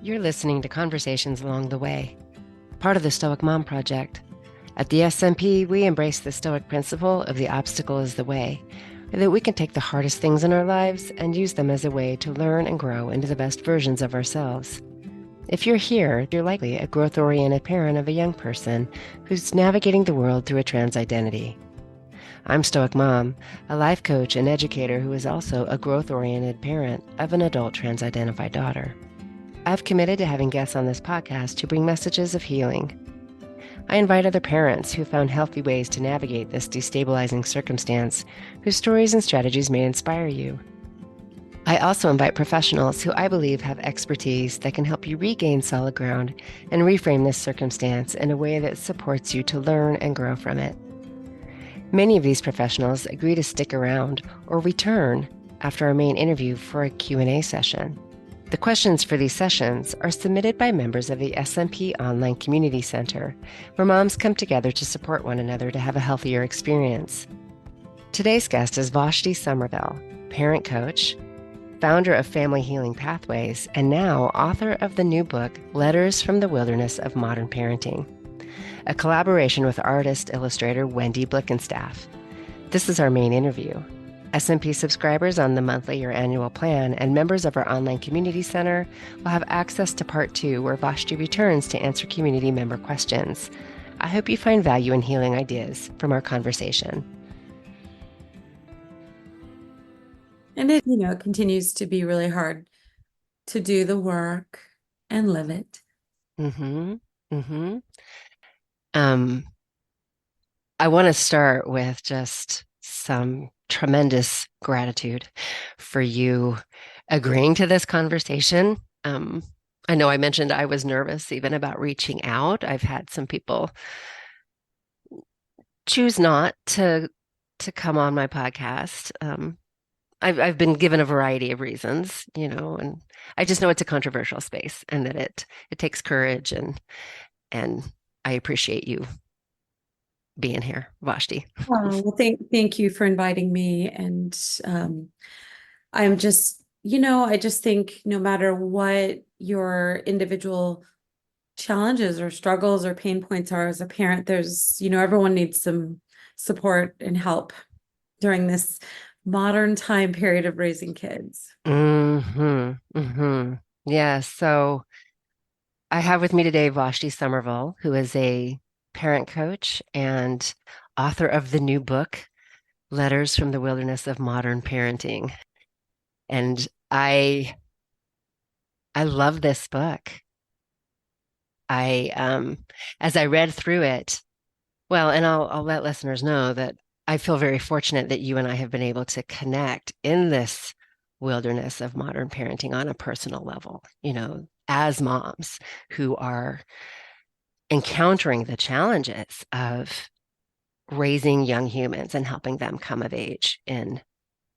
You're listening to Conversations Along the Way, part of the Stoic Mom Project. At the SMP, we embrace the Stoic principle of the obstacle is the way, that we can take the hardest things in our lives and use them as a way to learn and grow into the best versions of ourselves. If you're here, you're likely a growth-oriented parent of a young person who's navigating the world through a trans identity. I'm Stoic Mom, a life coach and educator who is also a growth-oriented parent of an adult trans-identified daughter. I've committed to having guests on this podcast to bring messages of healing. I invite other parents who found healthy ways to navigate this destabilizing circumstance, whose stories and strategies may inspire you. I also invite professionals who I believe have expertise that can help you regain solid ground and reframe this circumstance in a way that supports you to learn and grow from it. Many of these professionals agree to stick around or return after our main interview for a Q&A session. The questions for these sessions are submitted by members of the SMP Online Community Center, where moms come together to support one another to have a healthier experience. Today's guest is Vashti Summervill, parent coach, founder of Family Healing Pathways, and now author of the new book, Letters from the Wilderness of Modern Parenting, a collaboration with artist-illustrator Wendy Blickenstaff. This is our main interview. SMP subscribers on the monthly or annual plan and members of our online community center will have access to part 2, where Vashti returns to answer community member questions. I hope you find value in healing ideas from our conversation. And it, continues to be really hard to do the work and live it. I want to start with just some tremendous gratitude for you agreeing to this conversation. I know I mentioned I was nervous even about reaching out. I've had some people choose not to come on my podcast. I've been given a variety of reasons, and I just know it's a controversial space and that it takes courage, and I appreciate you being here, Vashti. Oh, well, thank you for inviting me. And I'm just, I just think no matter what your individual challenges or struggles or pain points are as a parent, there's, everyone needs some support and help during this modern time period of raising kids. Yeah, so I have with me today Vashti Summervill, who is a parent coach and author of the new book, Letters from the Wilderness of Modern Parenting. And I love this book. As I read through it, well, and I'll let listeners know that I feel very fortunate that you and I have been able to connect in this wilderness of modern parenting on a personal level, as moms who are encountering the challenges of raising young humans and helping them come of age in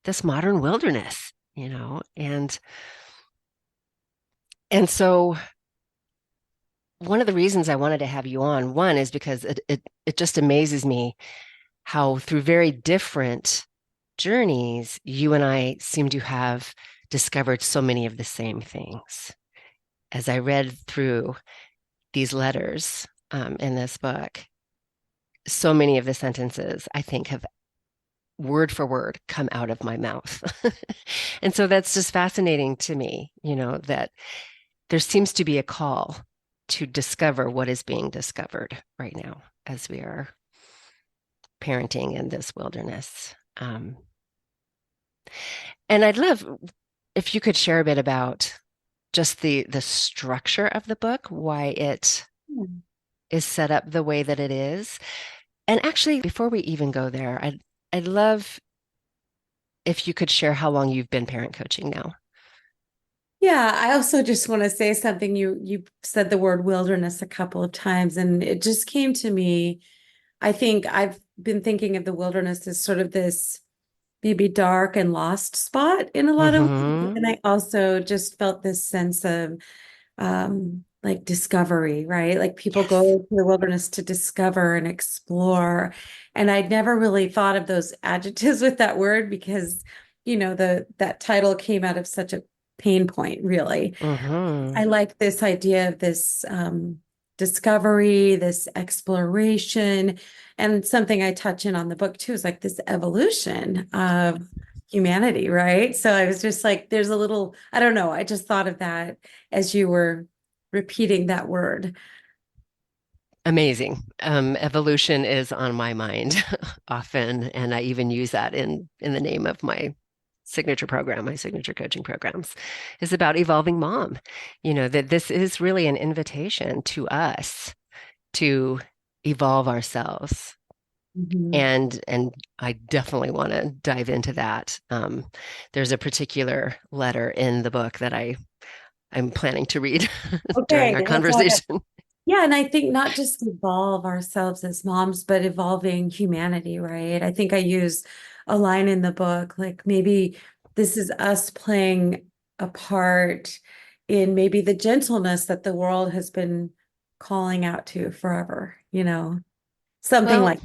this modern wilderness, and so one of the reasons I wanted to have you on, one is because it just amazes me how through very different journeys, you and I seem to have discovered so many of the same things. As I read through these letters in this book, so many of the sentences I think have word for word come out of my mouth. And so that's just fascinating to me, that there seems to be a call to discover what is being discovered right now as we are parenting in this wilderness. And I'd love if you could share a bit about just the structure of the book, why it is set up the way that it is. And actually, before we even go there, I'd love if you could share how long you've been parent coaching now. Yeah, I also just want to say something. You said the word wilderness a couple of times, and it just came to me. I think I've been thinking of the wilderness as sort of this maybe dark and lost spot in a lot of ways. And I also just felt this sense of like discovery, right? Like people go to the wilderness to discover and explore. And I'd never really thought of those adjectives with that word because, that title came out of such a pain point, really. Mm-hmm. I like this idea of this discovery, this exploration, and something I touch in on the book too is like this evolution of humanity, right? So I was just like, there's a little, I don't know, I just thought of that as you were repeating that word. Amazing. Evolution is on my mind often, and I even use that in the name of my signature program, my signature coaching programs, is about evolving mom. That this is really an invitation to us to evolve ourselves. Mhm. And I definitely want to dive into that. There's a particular letter in the book that I'm planning to read during Okay, our let's have it. conversation. Yeah, and I think not just evolve ourselves as moms, but evolving humanity, right? I think I use a line in the book, like maybe this is us playing a part in maybe the gentleness that the world has been calling out to forever, something Well, like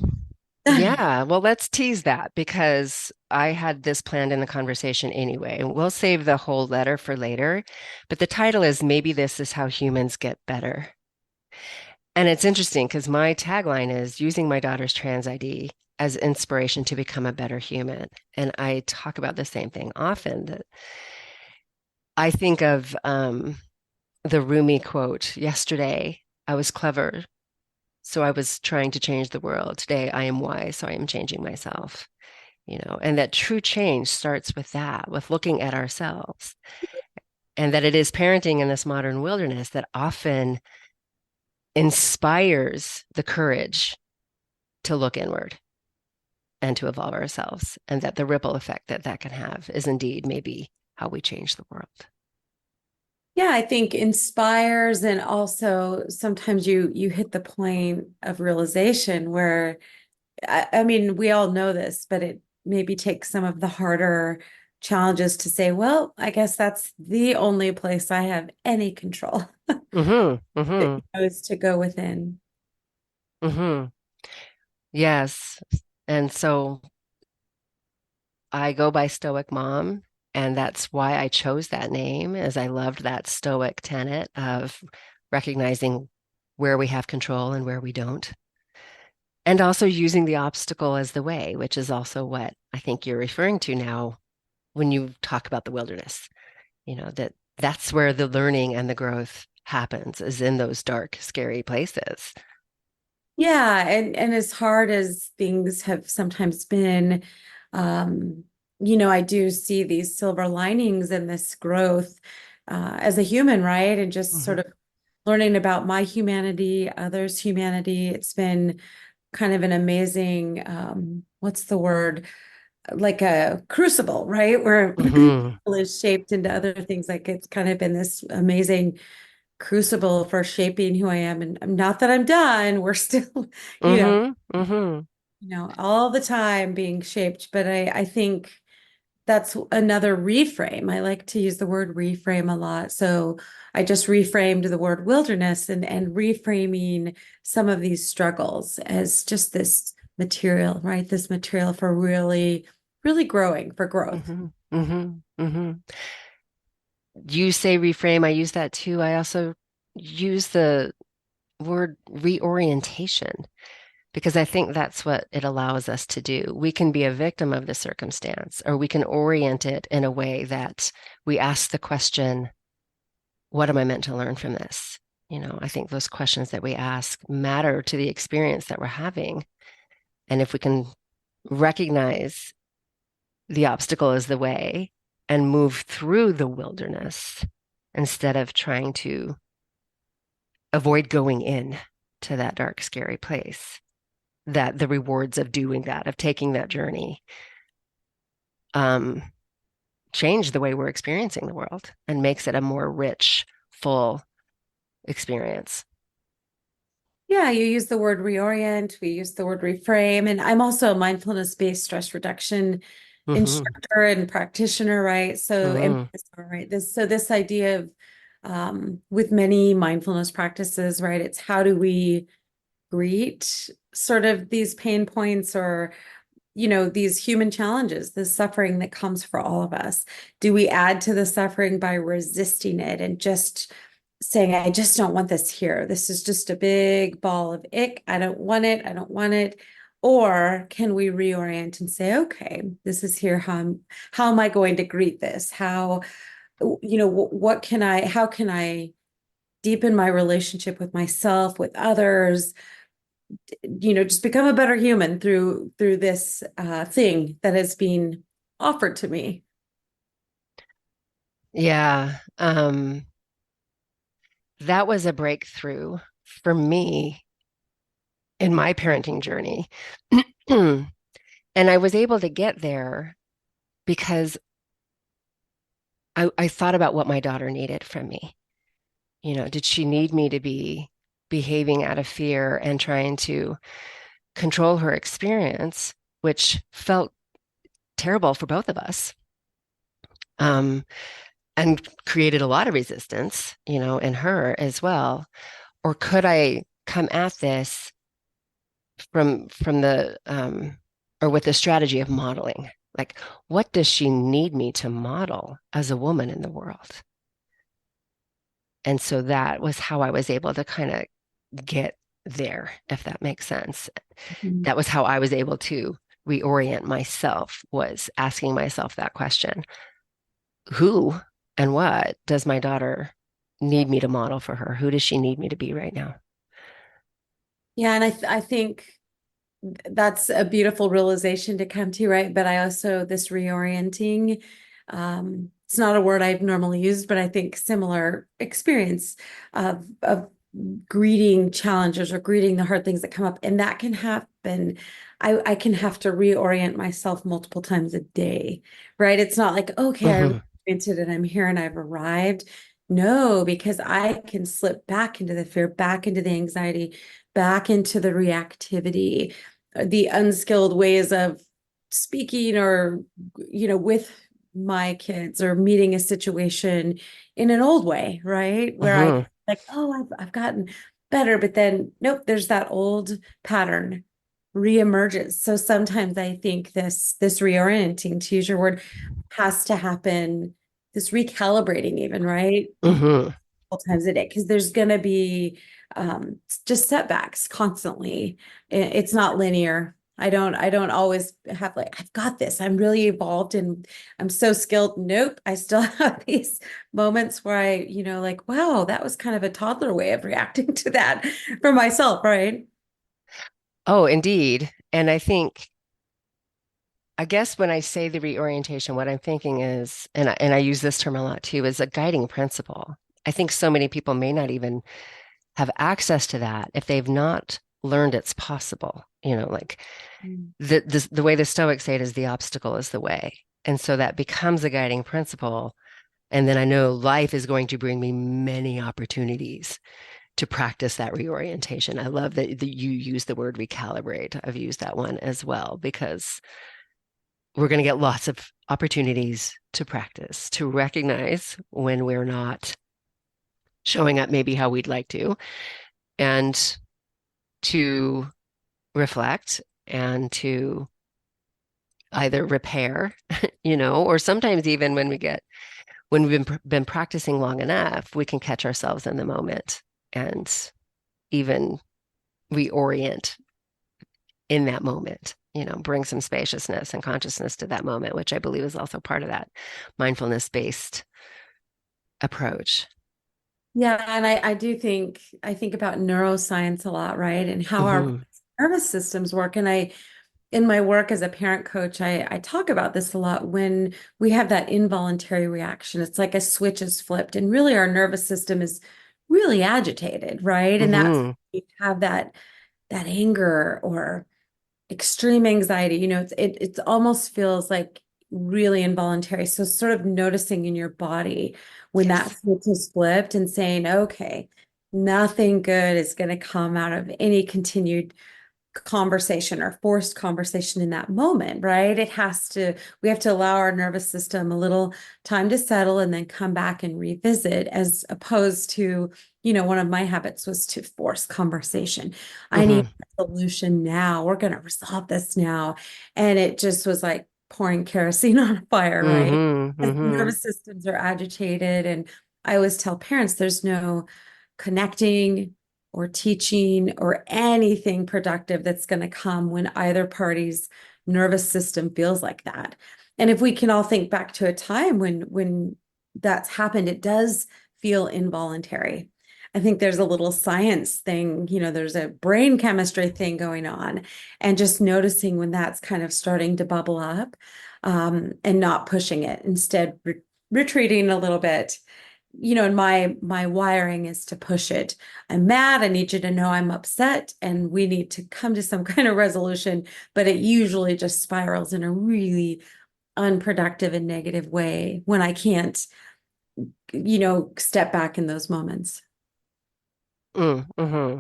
yeah, well, let's tease that because I had this planned in the conversation anyway. We'll save the whole letter for later, but the title is Maybe This Is How Humans Get Better. And it's interesting because my tagline is using my daughter's trans ID as inspiration to become a better human. And I talk about the same thing often that I think of the Rumi quote yesterday, I was clever, so I was trying to change the world. Today I am wise, so I am changing myself. And that true change starts with that, with looking at ourselves. And that it is parenting in this modern wilderness that often inspires the courage to look inward and to evolve ourselves, and that the ripple effect that that can have is indeed maybe how we change the world. yeah, I think inspires and also sometimes you hit the point of realization where I mean, we all know this, but it maybe takes some of the harder challenges to say, well, I guess that's the only place I have any control Mm-hmm. Mm-hmm. is to go within. Mm-hmm. Yes. And so I go by Stoic Mom, and that's why I chose that name, as I loved that Stoic tenet of recognizing where we have control and where we don't. And also using the obstacle as the way, which is also what I think you're referring to now when you talk about the wilderness. That's where the learning and the growth happens, is in those dark, scary places. Yeah, and as hard as things have sometimes been, um, I do see these silver linings in this growth as a human, right? And just Hmm. sort of learning about my humanity, others' humanity. It's been kind of an amazing, what's the word? Like a crucible, right? Where Hmm. is shaped into other things. Like it's kind of been this amazing crucible for shaping who I am. And not that I'm done. We're still, you know, Hmm. Hmm. all the time being shaped. But I think that's another reframe. I like to use the word reframe a lot. So I just reframed the word wilderness and reframing some of these struggles as just this material, right? This material for really, really growing for growth. Hmm. Hmm. Hmm. You say reframe, I use that too. I also use the word reorientation because I think that's what it allows us to do. We can be a victim of the circumstance, or we can orient it in a way that we ask the question, what am I meant to learn from this? I think those questions that we ask matter to the experience that we're having. And if we can recognize the obstacle as the way and move through the wilderness instead of trying to avoid going in to that dark, scary place, that the rewards of doing that, of taking that journey, um, change the way we're experiencing the world and makes it a more rich, full experience. Yeah, you use the word reorient, we use the word reframe, and I'm also a mindfulness-based stress reduction Hmm. instructor and practitioner, right? So, and Hmm. right, this idea of with many mindfulness practices, right? It's how do we greet sort of these pain points or these human challenges, the suffering that comes for all of us? Do we add to the suffering by resisting it and just saying, I just don't want this here. This is just a big ball of ick. I don't want it. I don't want it. Or can we reorient and say, okay, this is here. How am I going to greet this? How can I deepen my relationship with myself, with others, just become a better human through this thing that has been offered to me. Yeah. That was a breakthrough for me in my parenting journey. And I was able to get there because I thought about what my daughter needed from me. Did she need me to be behaving out of fear and trying to control her experience, which felt terrible for both of us, um, and created a lot of resistance, in her as well? Or could I come at this from the or with the strategy of modeling? Like, what does she need me to model as a woman in the world? And so that was how I was able to kind of get there, if that makes sense. Mhm. That was how I was able to reorient myself, was asking myself that question. Who and what does my daughter need me to model for her? Who does she need me to be right now? Yeah, and I think that's a beautiful realization to come to, right? But I also, this reorienting, it's not a word I've normally used, but I think similar experience of greeting challenges or greeting the hard things that come up. And that can happen. I can have to reorient myself multiple times a day, right? It's not like, okay, I Hmm. reoriented and I'm here and I've arrived. No, because I can slip back into the fear, back into the anxiety, back into the reactivity, the unskilled ways of speaking or with my kids, or meeting a situation in an old way, right? Where I Hmm. like, oh, I've gotten better, but then nope, there's that old pattern reemerges. So sometimes I think this reorienting, to use your word, has to happen, this recalibrating even, right? Hmm. Times a day, because there's going to be just setbacks constantly. It's not linear. I don't always have like, I've got this, I'm really evolved and I'm so skilled. Nope, I still have these moments where like, wow, that was kind of a toddler way of reacting to that for myself, right? Oh, indeed. And I guess when I say the reorientation, what I'm thinking is, and I use this term a lot too, is a guiding principle. I think so many people may not even have access to that if they've not learned it's possible. Like Mm. the way the Stoics say it is the obstacle is the way. And so that becomes a guiding principle. And then I know life is going to bring me many opportunities to practice that reorientation. I love that you use the word recalibrate. I've used that one as well because we're going to get lots of opportunities to practice, to recognize when we're not showing up maybe how we'd like to, and to reflect and to either repair, or sometimes even when we've been practicing long enough, we can catch ourselves in the moment and even reorient in that moment, bring some spaciousness and consciousness to that moment, which I believe is also part of that mindfulness-based approach. Yeah, and I think about neuroscience a lot, right? And how our Hmm. nervous systems work. And in my work as a parent coach, I talk about this a lot. When we have that involuntary reaction, it's like a switch is flipped, and really our nervous system is really agitated, right? And that's, Hmm. you have that anger or extreme anxiety, it almost feels like really involuntary. So sort of noticing in your body when that Yes. switch is flipped and saying, okay, nothing good is going to come out of any continued conversation or forced conversation in that moment, right? We have to allow our nervous system a little time to settle and then come back and revisit, as opposed to, one of my habits was to force conversation. I need Mm-hmm. a solution now. We're going to resolve this now. And it just was like pouring kerosene on a fire, right? Mm-hmm. As Mm-hmm. nervous systems are agitated. And I always tell parents there's no connecting or teaching or anything productive that's going to come when either party's nervous system feels like that. And if we can all think back to a time when that's happened, it does feel involuntary. I think there's a little science thing, there's a brain chemistry thing going on, and just noticing when that's kind of starting to bubble up, and not pushing it, instead retreating a little bit. And my wiring is to push it. I'm mad. I need you to know I'm upset, and we need to come to some kind of resolution. But it usually just spirals in a really unproductive and negative way when I can't, step back in those moments. Mm-hmm.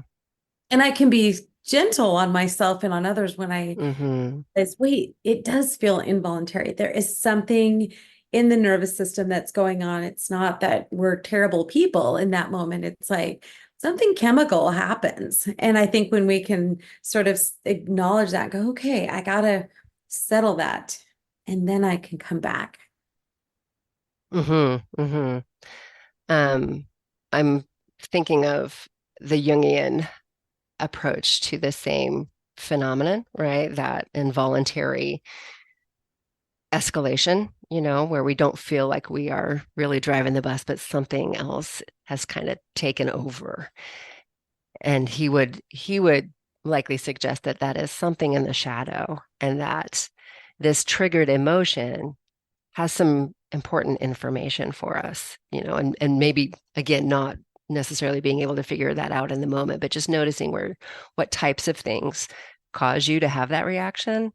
And I can be gentle on myself and on others when I Mm-hmm. is, wait, it does feel involuntary. There is something in the nervous system that's going on. It's not that we're terrible people in that moment. It's like something chemical happens. And I think when we can sort of acknowledge that, go, okay, I gotta settle that, and then I can come back. Mm-hmm. Mm-hmm. Um, I'm thinking of the Jungian approach to the same phenomenon, right? That involuntary escalation, where we don't feel like we are really driving the bus, but something else has kind of taken over. And he would likely suggest that that is something in the shadow, and that this triggered emotion has some important information for us, and maybe again, not necessarily being able to figure that out in the moment, but just noticing what types of things cause you to have that reaction.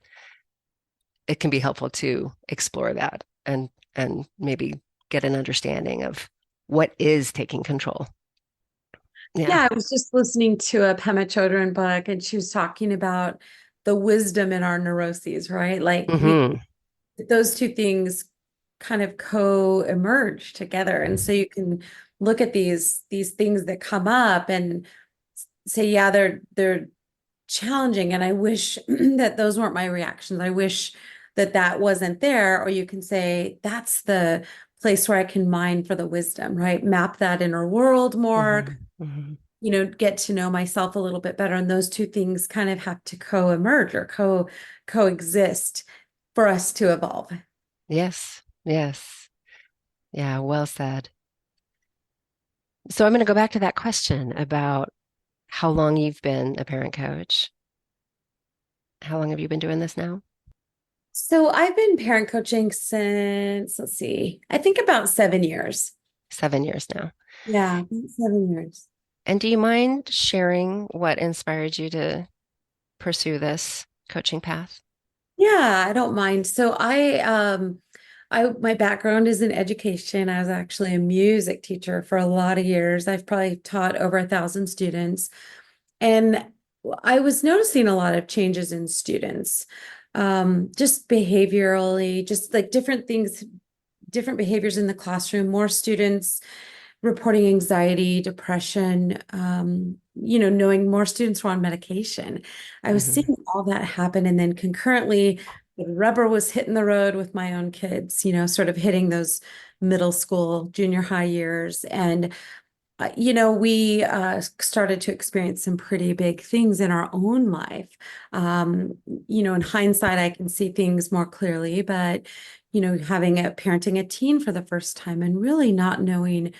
It can be helpful to explore that and maybe get an understanding of what is taking control. Yeah. Yeah, I was just listening to a Pema Chodron book, and she was talking about the wisdom in our neuroses, right? Like Hmm. those two things kind of co-emerge together. And so you can look at these things that come up and say, yeah, they're challenging. And I wish that those weren't my reactions. I wish that that wasn't there. Or you can say, that's the place where I can mine for the wisdom, right? Map that inner world more, Hmm. Hmm. get to know myself a little bit better. And those two things kind of have to co-emerge or coexist for us to evolve. Yes. Yes. Yeah. Well said. So I'm going to go back to that question about how long you've been a parent coach. How long have you been doing this now? So I've been parent coaching since, let's see, I think about 7 years. 7 years now. Yeah, about 7 years. And do you mind sharing what inspired you to pursue this coaching path? Yeah, I don't mind. So my background is in education. I was actually a music teacher for a lot of years. I've probably taught over 1,000 students. And I was noticing a lot of changes in students, just behaviorally, just like different things, different behaviors in the classroom, more students reporting anxiety, depression, knowing more students were on medication. I was Hmm. seeing all that happen. And then concurrently, the rubber was hitting the road with my own kids, sort of hitting those middle school, junior high years. And we started to experience some pretty big things in our own life. In hindsight, I can see things more clearly, but, parenting a teen for the first time and really not knowing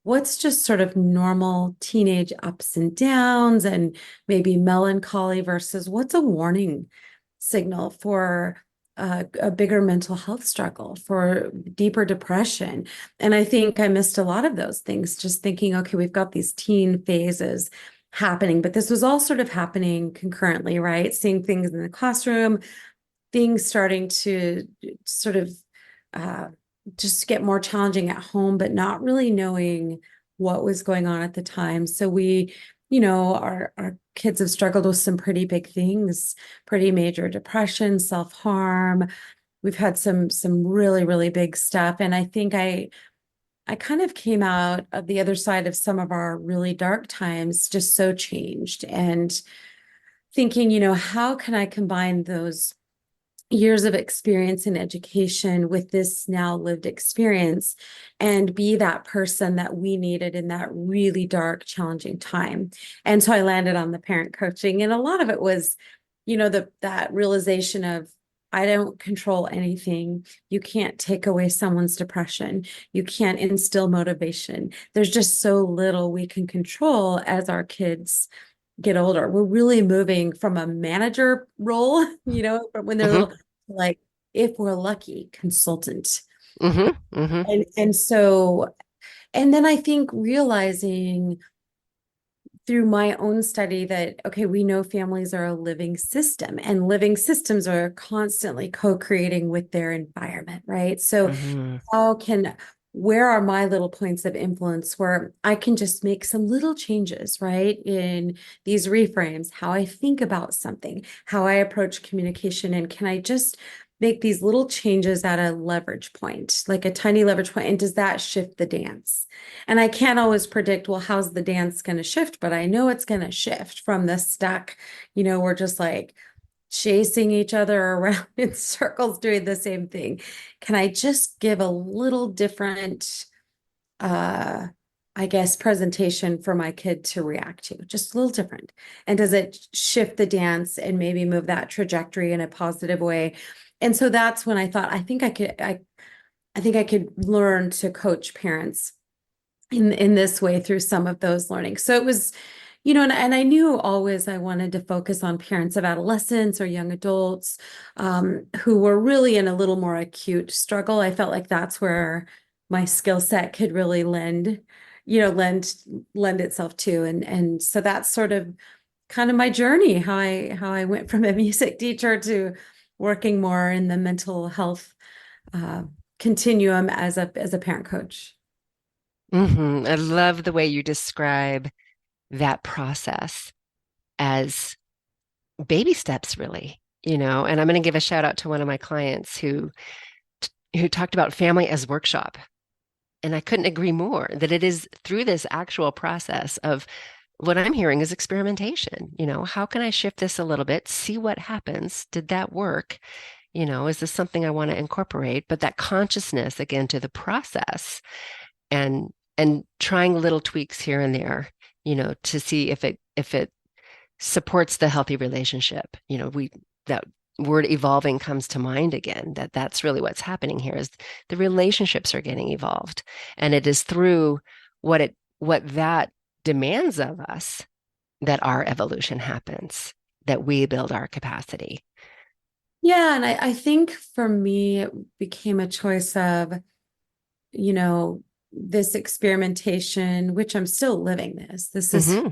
what's just sort of normal teenage ups and downs and maybe melancholy versus what's a warning signal for a bigger mental health struggle, for deeper depression. And I think I missed a lot of those things, just thinking, okay, we've got these teen phases happening, but this was all sort of happening concurrently, right? Seeing things in the classroom, things starting to sort of uh, just get more challenging at home, but not really knowing what was going on at the time. So we our kids have struggled with some pretty big things, pretty major depression, self-harm. We've had some really, really big stuff. And I think I kind of came out of the other side of some of our really dark times, just so changed and thinking, how can I combine those years of experience in education with this now lived experience and be that person that we needed in that really dark, challenging time. And so I landed on the parent coaching. And a lot of it was, that realization of I don't control anything. You can't take away someone's depression. You can't instill motivation. There's just so little we can control as our kids get older. We're really moving from a manager role, from when they're Hmm. little, like if we're lucky, consultant. Hmm. Hmm. And then I think realizing through my own study that, okay, we know families are a living system and living systems are constantly co-creating with their environment, right? So Hmm. where are my little points of influence where I can just make some little changes, right? In these reframes, how I think about something, how I approach communication, and can I just make these little changes at a leverage point, like a tiny leverage point, and does that shift the dance? And I can't always predict, well, how's the dance going to shift? But I know it's going to shift from the stuck, we're just like chasing each other around in circles doing the same thing. Can I just give a little different, uh, I guess, presentation for my kid to react to? Just a little different. And does it shift the dance and maybe move that trajectory in a positive way? And so that's when I thought, I think I could learn to coach parents in this way through some of those learnings. So it was, and I knew always I wanted to focus on parents of adolescents or young adults who were really in a little more acute struggle. I felt like that's where my skill set could really lend itself to. And so that's sort of kind of my journey, how I went from a music teacher to working more in the mental health uh, continuum as a parent coach. Hmm. I love the way you describe that process as baby steps, really, and I'm going to give a shout out to one of my clients who talked about family as workshop. And I couldn't agree more that it is through this actual process of what I'm hearing is experimentation. How can I shift this a little bit, see what happens? Did that work? Is this something I want to incorporate? But that consciousness again to the process and trying little tweaks here and there, to see if it supports the healthy relationship. That word evolving comes to mind again, that's really what's happening here is the relationships are getting evolved. And it is through what that demands of us that our evolution happens, that we build our capacity. Yeah, and I think for me, it became a choice of, you know, this experimentation, which I'm still living this. This is Hmm.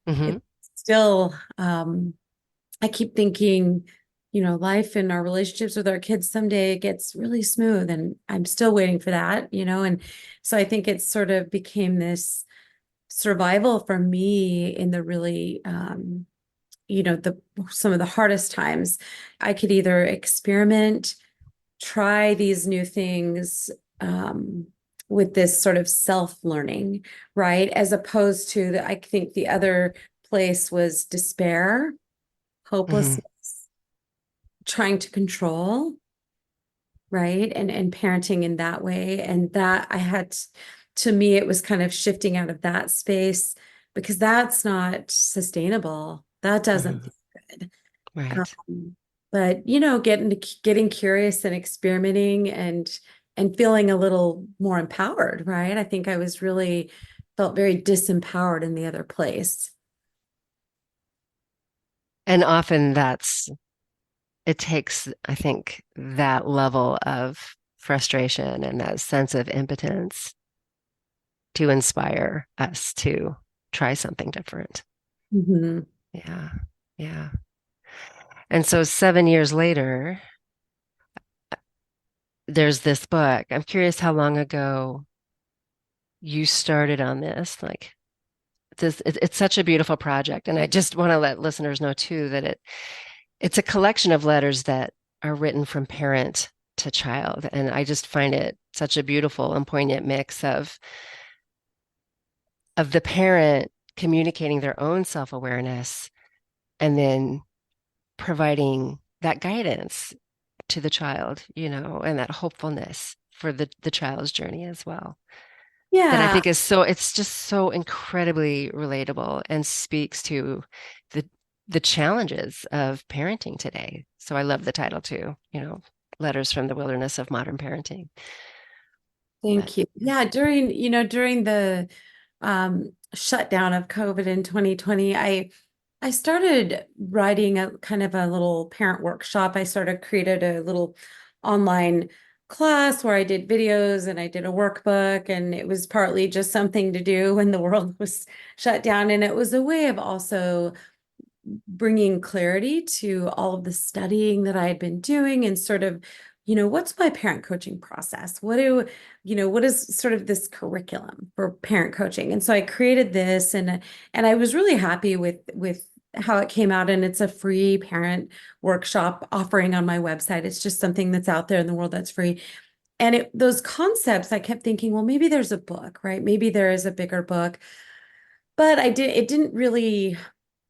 Hmm. it's still I keep thinking, life and our relationships with our kids someday it gets really smooth and I'm still waiting for that. And so I think it sort of became this survival for me in the really the some of the hardest times. I could either experiment, try these new things um, with this sort of self-learning, right? As opposed to I think the other place was despair, Hmm. hopelessness, trying to control, right? And parenting in that way. And that to me, it was kind of shifting out of that space because that's not sustainable. That doesn't Hmm. feel good. Right. But getting curious and experimenting and feeling a little more empowered, right? I think I was really felt very disempowered in the other place. And often it takes, I think, that level of frustration and that sense of impotence to inspire us to try something different. Mhm. Yeah. Yeah. And so 7 years later, there's this book. I'm curious how long ago you started on this, like It's such a beautiful project, and I just want to let listeners know too that it's a collection of letters that are written from parent to child, and I just find it such a beautiful and poignant mix of the parent communicating their own self-awareness and then providing that guidance to the child, and that hopefulness for the child's journey as well. That I Yeah, think it's just so incredibly relatable and speaks to the the challenges of parenting today. So I love the title too, Letters from the Wilderness of Modern Parenting. But thank you. Yeah, during the shutdown of COVID in 2020, I started writing a kind of a little parent workshop. I started created a little online class where I did videos and I did a workbook, and it was partly just something to do when the world was shut down. And it was a way of also bringing clarity to all of the studying that I had been doing and sort of, what's my parent coaching process? What is sort of this curriculum for parent coaching? And so I created this, and I was really happy with how it came out. And it's a free parent workshop offering on my website. It's just something that's out there in the world that's free. And those concepts, I kept thinking, well, maybe there's a book, right? Maybe there is a bigger book. But it didn't really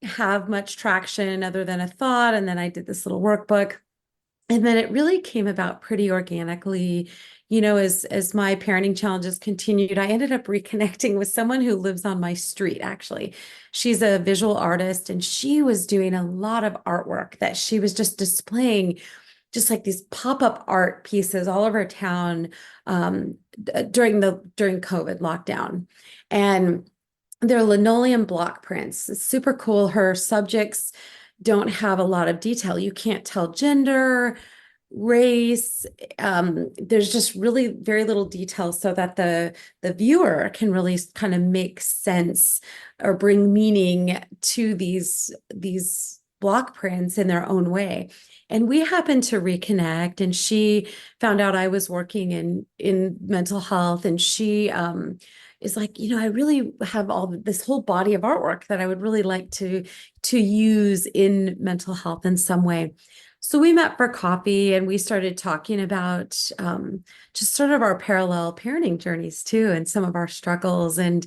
have much traction other than a thought. And then I did this little workbook. And then it really came about pretty organically, as my parenting challenges continued. I ended up reconnecting with someone who lives on my street, actually. She's a visual artist, and she was doing a lot of artwork that she was just displaying, just like these pop-up art pieces all over town, during COVID lockdown. And they're linoleum block prints. It's super cool. Her subjects don't have a lot of detail. You can't tell gender, race. There's just really very little detail so that the viewer can really kind of make sense or bring meaning to these block prints in their own way. And we happened to reconnect, and she found out I was working in mental health, and she is like, I really have this whole body of artwork that I would really like to use in mental health in some way. So we met for coffee, and we started talking about just sort of our parallel parenting journeys too, and some of our struggles. And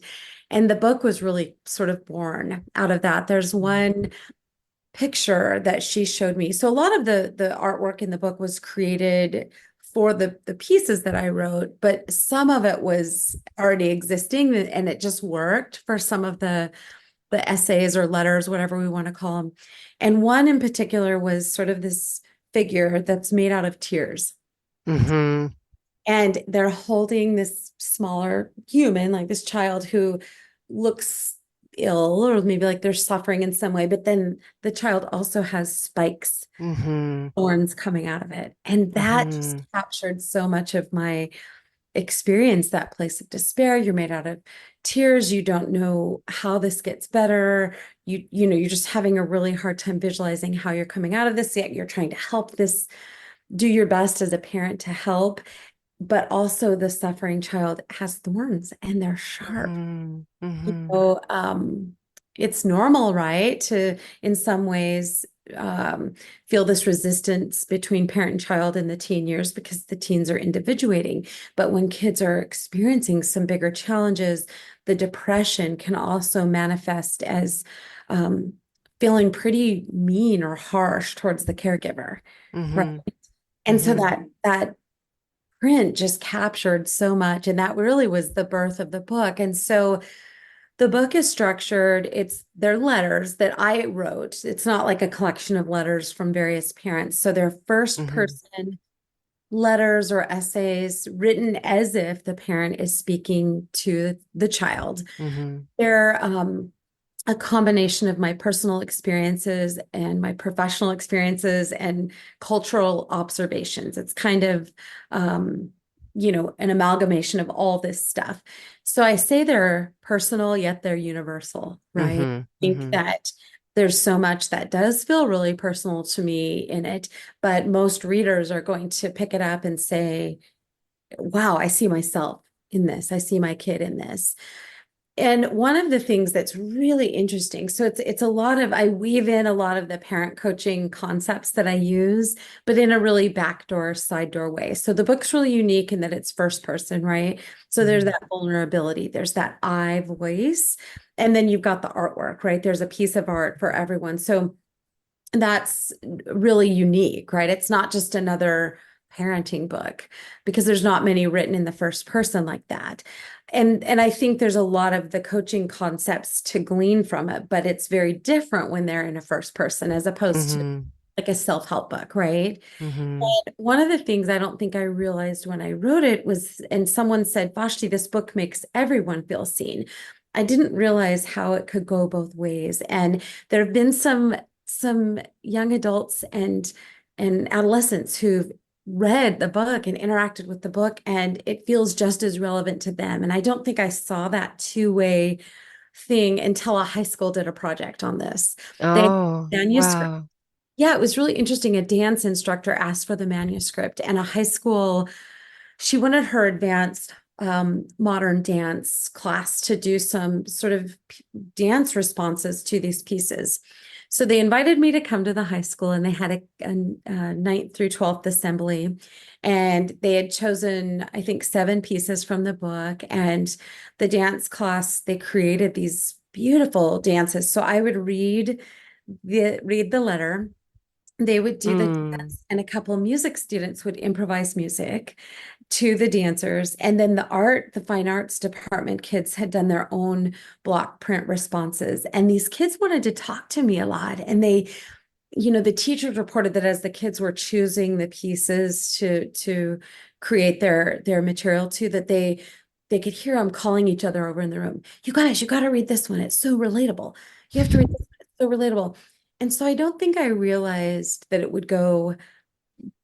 the book was really sort of born out of that. There's one picture that she showed me. So a lot of the artwork in the book was created for the pieces that I wrote, but some of it was already existing, and it just worked for some of the essays or letters, whatever we want to call them. And one in particular was sort of this figure that's made out of tears. mm-hmm, And they're holding this smaller human, like this child who looks ill, or maybe like they're suffering in some way. But then the child also has spikes, mm-hmm, thorns coming out of it. And that just mm-hmm, captured so much of my experience, that place of despair. You're made out of tears. You don't know how this gets better. You're just having a really hard time visualizing how you're coming out of this, yet you're trying to help this, do your best as a parent to help. But also the suffering child has thorns, and they're sharp. mm-hmm, You mm-hmm, know, it's normal, right, to in some ways feel this resistance between parent and child in the teen years because the teens are individuating. But when kids are experiencing some bigger challenges, the depression can also manifest as um, feeling pretty mean or harsh towards the caregiver, right? mm-hmm, And so that print just captured so much, and that really was the birth of the book. And so the book is structured, they're letters that I wrote. It's not like a collection of letters from various parents. So they're first mm-hmm, person letters or essays written as if the parent is speaking to the child. mm-hmm, They're a combination of my personal experiences and my professional experiences and cultural observations. It's kind of, an amalgamation of all this stuff. So I say they're personal, yet they're universal, right? mm-hmm, I think mm-hmm, that there's so much that does feel really personal to me in it, but most readers are going to pick it up and say, wow, I see myself in this. I see my kid in this. And one of the things that's really interesting, so it's a lot of, I weave in a lot of the parent coaching concepts that I use, but in a really backdoor, side door way. So the book's really unique in that it's first person, right? So there's Mhm. that vulnerability, there's that I voice, and then you've got the artwork, right? There's a piece of art for everyone. So that's really unique, right? It's not just another parenting book because there's not many written in the first person like that. And I think there's a lot of the coaching concepts to glean from it, but it's very different when they're in a first person as opposed to Mhm. like a self-help book, right? Mhm. And one of the things I don't think I realized when I wrote it was, and someone said, Vashti, this book makes everyone feel seen. I didn't realize how it could go both ways. And there have been some young adults and adolescents who've read the book and interacted with the book, and it feels just as relevant to them. And I don't think I saw that two-way thing until a high school did a project on this. They had Oh, a manuscript. wow. Yeah, it was really interesting. A dance instructor asked for the manuscript, and a high school, she wanted her advanced modern dance class to do some sort of dance responses to these pieces. So they invited me to come to the high school, and they had a 9th through 12th assembly. And they had chosen, I think, 7 pieces from the book. And the dance class, they created these beautiful dances. So I would read the letter, they would do the Mm. dance, and a couple of music students would improvise music to the dancers. And then the fine arts department kids had done their own block print responses. And these kids wanted to talk to me a lot. And the teachers reported that as the kids were choosing the pieces to create their material to, that they could hear them calling each other over in the room. You guys, you got to read this one. It's so relatable. You have to read this one. It's so relatable. And so I don't think I realized that it would go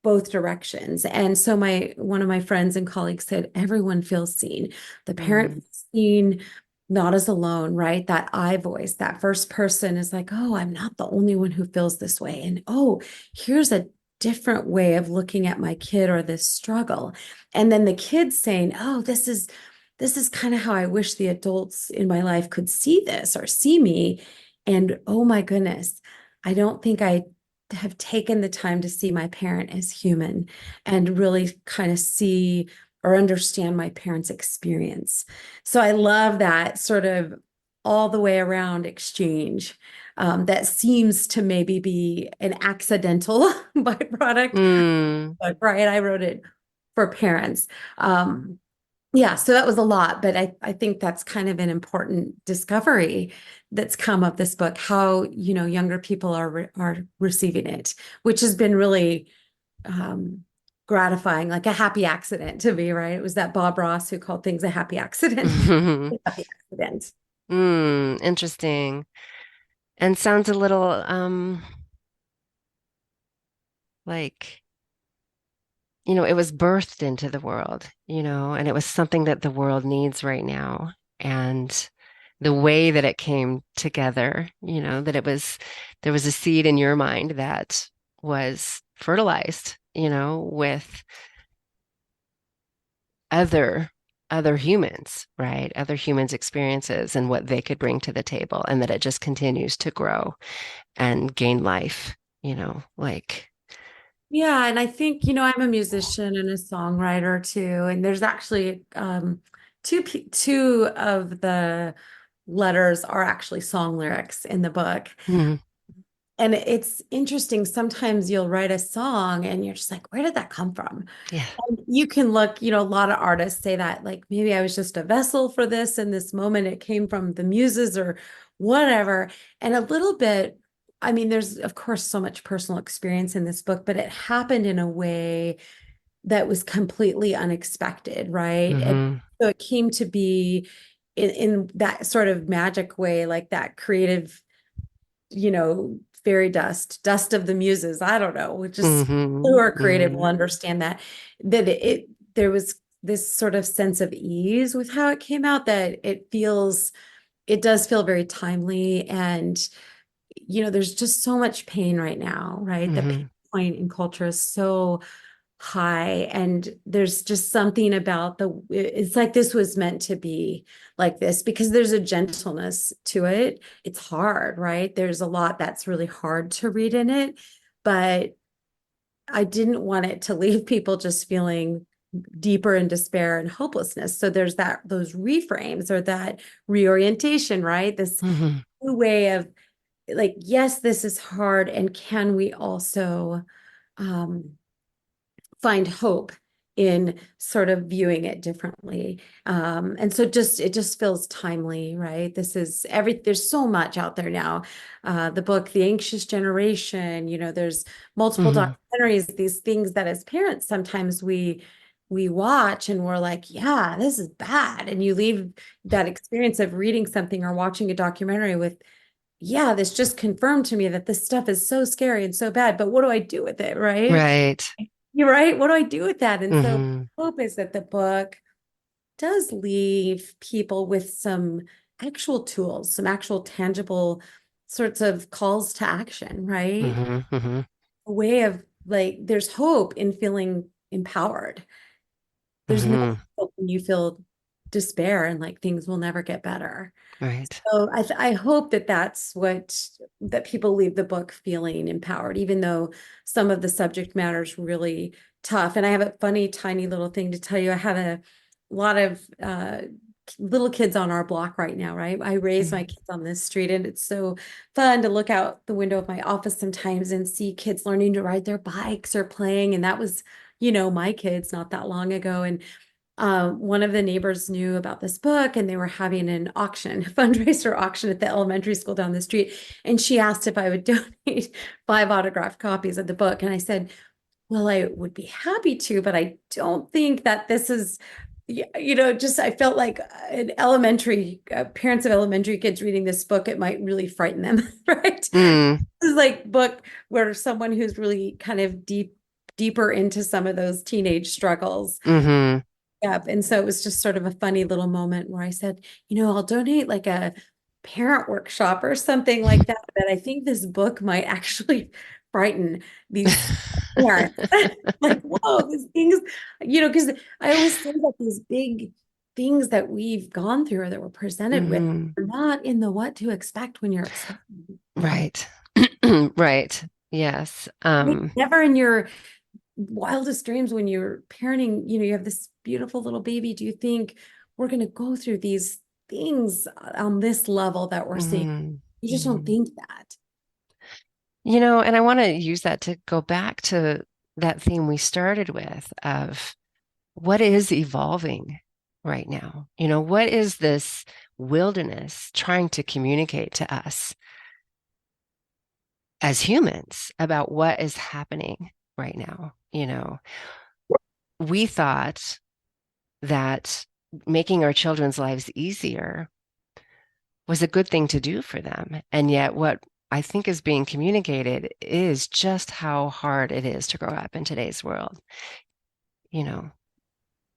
both directions. And so my one of my friends and colleagues said, everyone feels seen. The parent Mm. feels seen, not as alone, right? That I voice, that first person is like, oh, I'm not the only one who feels this way. And oh, here's a different way of looking at my kid or this struggle. And then the kids saying, oh, this is kind of how I wish the adults in my life could see this or see me. And oh my goodness, I don't think I have taken the time to see my parent as human and really kind of see or understand my parents' experience. So I love that sort of all the way around exchange that seems to maybe be an accidental byproduct, Mm. but right, I wrote it for parents. Yeah, so that was a lot, but I think that's kind of an important discovery that's come of this book, how, younger people are receiving it, which has been really um gratifying, like a happy accident to me, right? It was that Bob Ross who called things a happy accident. Happy accident. Interesting. And sounds a little like, it was birthed into the world, and it was something that the world needs right now. And the way that it came together, that there was a seed in your mind that was fertilized, with other other humans, right? Other humans' experiences and what they could bring to the table, and that it just continues to grow and gain life, like. Yeah, and I think, I'm a musician and a songwriter too, and there's actually two of the letters are actually song lyrics in the book. Mm, And it's interesting. Sometimes you'll write a song and you're just like, where did that come from? yeah. And you can look, a lot of artists say that, like, maybe I was just a vessel for this in this moment. It came from the muses or whatever. And a little bit, I mean, there's, of course, so much personal experience in this book, but it happened in a way that was completely unexpected, right? And Hmm. so it came to be in that sort of magic way, like that creative, fairy dust of the muses. I don't know, just who Hmm. are creative will Hmm. understand that there was this sort of sense of ease with how it came out, that it does feel very timely. And there's just so much pain right now, right? The pain Hmm. point in culture is so high, and there's just something about it's like this was meant to be like this, because there's a gentleness to it. It's hard, right? There's a lot that's really hard to read in it, but I didn't want it to leave people just feeling deeper in despair and hopelessness. So there's those reframes, or that reorientation, right? This Hmm. new way of, like, yes, this is hard, and can we also um find hope in sort of viewing it differently. And so it just feels timely, right? There's so much out there now. The book, The Anxious Generation, there's multiple Hmm. documentaries, these things that as parents, sometimes we watch and we're like, yeah, this is bad. And you leave that experience of reading something or watching a documentary with, yeah, this just confirmed to me that this stuff is so scary and so bad, but what do I do with it, right? Right. You're right. What do I do with that? And so Hmm. hope is that the book does leave people with some actual tools, some actual tangible sorts of calls to action, right? Hmm. Hmm. A way of, like, there's hope in feeling empowered. There's no Hmm. hope when you feel despair and like things will never get better. Right. So I hope that that people leave the book feeling empowered, even though some of the subject matter is really tough. And I have a funny, tiny little thing to tell you. I have a lot of little kids on our block right now, right? I raise my Mhm. kids on this street, and it's so fun to look out the window of my office sometimes and see kids learning to ride their bikes or playing. And that was, my kids not that long ago. And one of the neighbors knew about this book, and they were having an auction, fundraiser auction at the elementary school down the street. And she asked if I would donate 5 autographed copies of the book. And I said, well, I would be happy to, but I don't think that this is, just I felt like an parents of elementary kids reading this book, it might really frighten them, right? Mm. This is like book where someone who's really kind of deeper into some of those teenage struggles. Hmm. Yeah. And so it was just sort of a funny little moment where I said, I'll donate like a parent workshop or something like that. But I think this book might actually frighten these parents. Like, whoa, these things, because I always say that these big things that we've gone through or that we're presented with Hmm. are not in the what to expect when you're expecting. Right. Right. Yes. Never in your wildest dreams when you're parenting, you have this beautiful little baby. Do you think we're going to go through these things on this level that we're seeing? Hmm. You just don't Hmm. think that. And I want to use that to go back to that theme we started with of what is evolving right now? What is this wilderness trying to communicate to us as humans about what is happening right now? We thought that making our children's lives easier was a good thing to do for them. And yet, what I think is being communicated is just how hard it is to grow up in today's world, you know.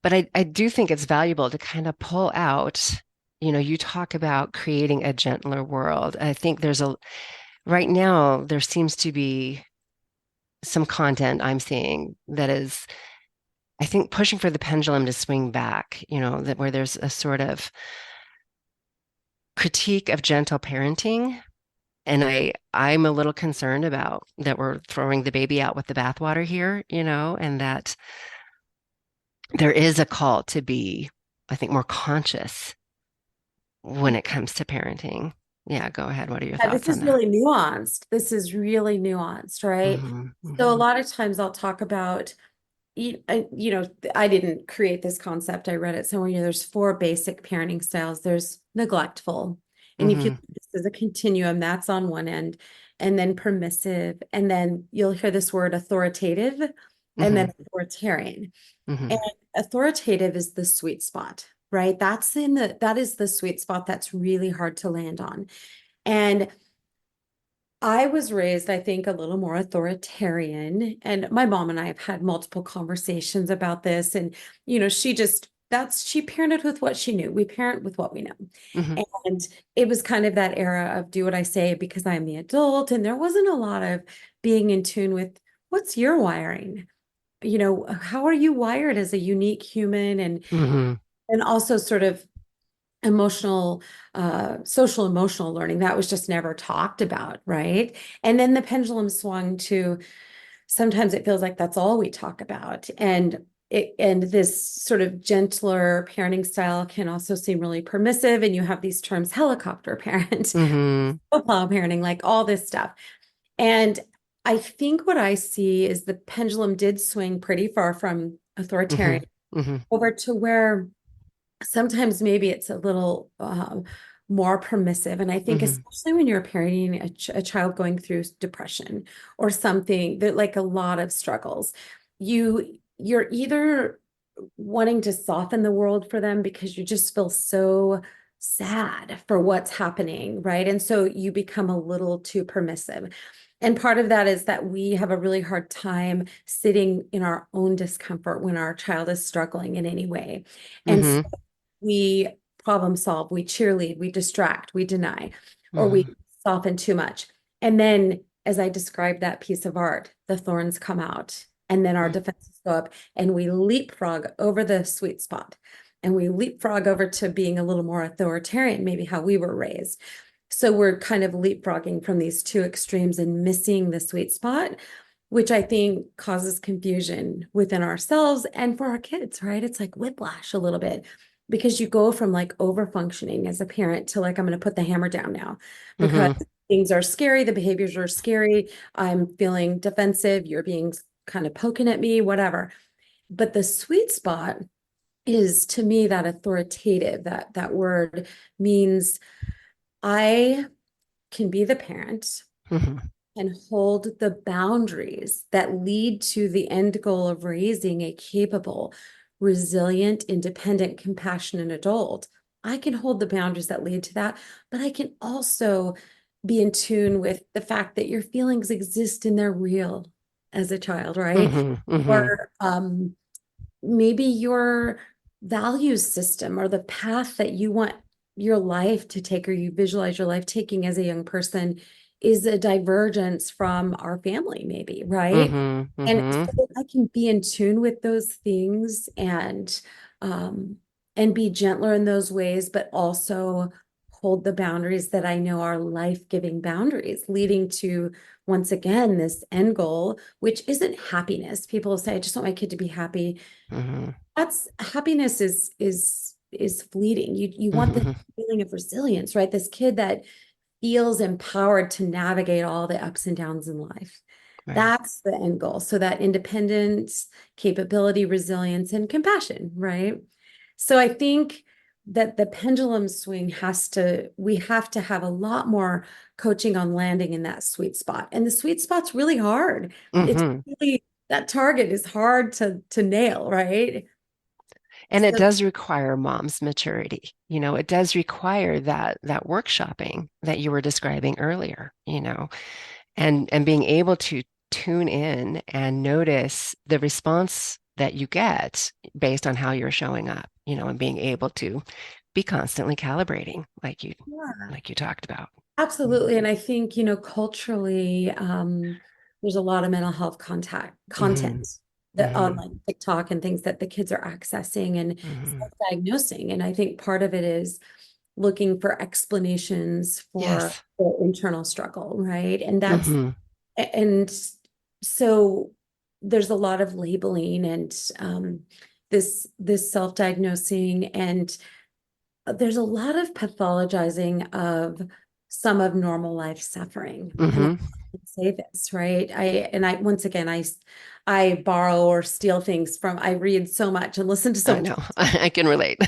But I do think it's valuable to kind of pull out, you talk about creating a gentler world. I think right now, there seems to be some content I'm seeing that is, I think, pushing for the pendulum to swing back, that where there's a sort of critique of gentle parenting. And I'm a little concerned about that we're throwing the baby out with the bathwater here, and that there is a call to be, I think, more conscious when it comes to parenting. Yeah, go ahead. What are your Yeah, this thoughts on is that? really nuanced. This is really nuanced, right? Hmm. So a Hmm. lot of times I'll talk about, I didn't create this concept. I read it somewhere. There's 4 basic parenting styles. There's neglectful. And if you Hmm. look at this as a continuum, that's on one end, and then permissive, and then you'll hear this word authoritative, and then Hmm. authoritarian. And Hmm. authoritative is the sweet spot, right? That is the sweet spot that's really hard to land on. And I was raised, I think, a little more authoritarian. And my mom and I have had multiple conversations about this. And, she parented with what she knew. We parent with what we know. Hmm. And it was kind of that era of do what I say because I'm the adult. And there wasn't a lot of being in tune with what's your wiring. how are you wired as a unique human, Hmm. and also sort of emotional, social emotional learning that was just never talked about, right? And then the pendulum swung to sometimes it feels like that's all we talk about. And this sort of gentler parenting style can also seem really permissive. And you have these terms, helicopter parent, Hmm. snowplow parenting, like all this stuff. And I think what I see is the pendulum did swing pretty far from Hmm. authoritarian Hmm. over to where sometimes maybe it's a little more permissive. And I think Hmm. especially when you're parenting a child going through depression or something that, like, a lot of struggles, you're either wanting to soften the world for them because you just feel so sad for what's happening, right? And so you become a little too permissive. And part of that is that we have a really hard time sitting in our own discomfort when our child is struggling in any way. And so Hmm. we problem solve, we cheerlead, we distract, we deny, or we Hmm. soften too much. And then, as I described that piece of art, the thorns come out, and then our defenses go up, and we leapfrog over the sweet spot. And we leapfrog over to being a little more authoritarian, maybe how we were raised. So we're kind of leapfrogging from these two extremes and missing the sweet spot, which I think causes confusion within ourselves and for our kids, right? It's like whiplash a little bit because you go from like over functioning as a parent to like, I'm going to put the hammer down now because Hmm. things are scary, the behaviors are scary, I'm feeling defensive, you're being kind of poking at me, whatever. But the sweet spot is, to me, that authoritative, that word means I can be the parent Hmm. and hold the boundaries that lead to the end goal of raising a capable, resilient, independent, compassionate adult. I can hold the boundaries that lead to that, but I can also be in tune with the fact that your feelings exist and they're real as a child, right? Hmm. Hmm. Or maybe your values system or the path that you want your life to take, or you visualize your life taking as a young person, is a divergence from our family, maybe, right? Hmm. And Hmm. so I can be in tune with those things um and be gentler in those ways, but also hold the boundaries that I know are life-giving boundaries, leading to, once again, this end goal, which isn't happiness. People say, I just want my kid to be happy. Hmm. That's happiness is fleeting. You want the Hmm. feeling of resilience, right? This kid that feels empowered to navigate all the ups and downs in life. Right. That's the end goal. So that independence, capability, resilience, and compassion, right? So I think that the pendulum swing we have to have a lot more coaching on landing in that sweet spot. And the sweet spot's really hard. It's Hmm. really, that target is hard to nail, right? And it So does require mom's maturity. It does require that workshopping that you were describing earlier, and being able to tune in and notice the response that you get based on how you're showing up, and being able to be constantly calibrating yeah. like you talked about. Absolutely. And I think, culturally, there's a lot of mental health Hmm. content that on Hmm. like TikTok and things that the kids are accessing and Hmm. self-diagnosing. And I think part of it is looking for explanations for Yes. the internal struggle, right? Hmm. And so there's a lot of labeling and this self-diagnosing, and there's a lot of pathologizing of some of normal life suffering. And I Hmm. can say this, right? I once again, I borrow or steal things from, I read so much and listen to so I much, know. I can relate.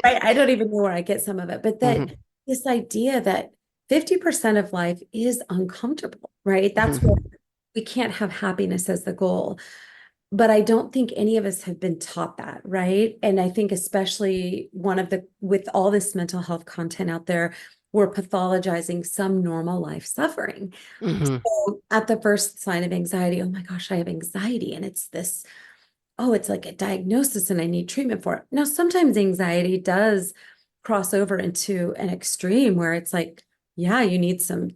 right? I don't even know where I get some of it, but that Hmm. this idea that 50% of life is uncomfortable, right? That's where Hmm. we can't have happiness as the goal. But I don't think any of us have been taught that, right? And I think especially with all this mental health content out there, we're pathologizing some normal life suffering. Hmm. So at the first sign of anxiety, oh my gosh, I have anxiety. And it's this, oh, it's like a diagnosis and I need treatment for it. Now, sometimes anxiety does cross over into an extreme where it's like, yeah, you need some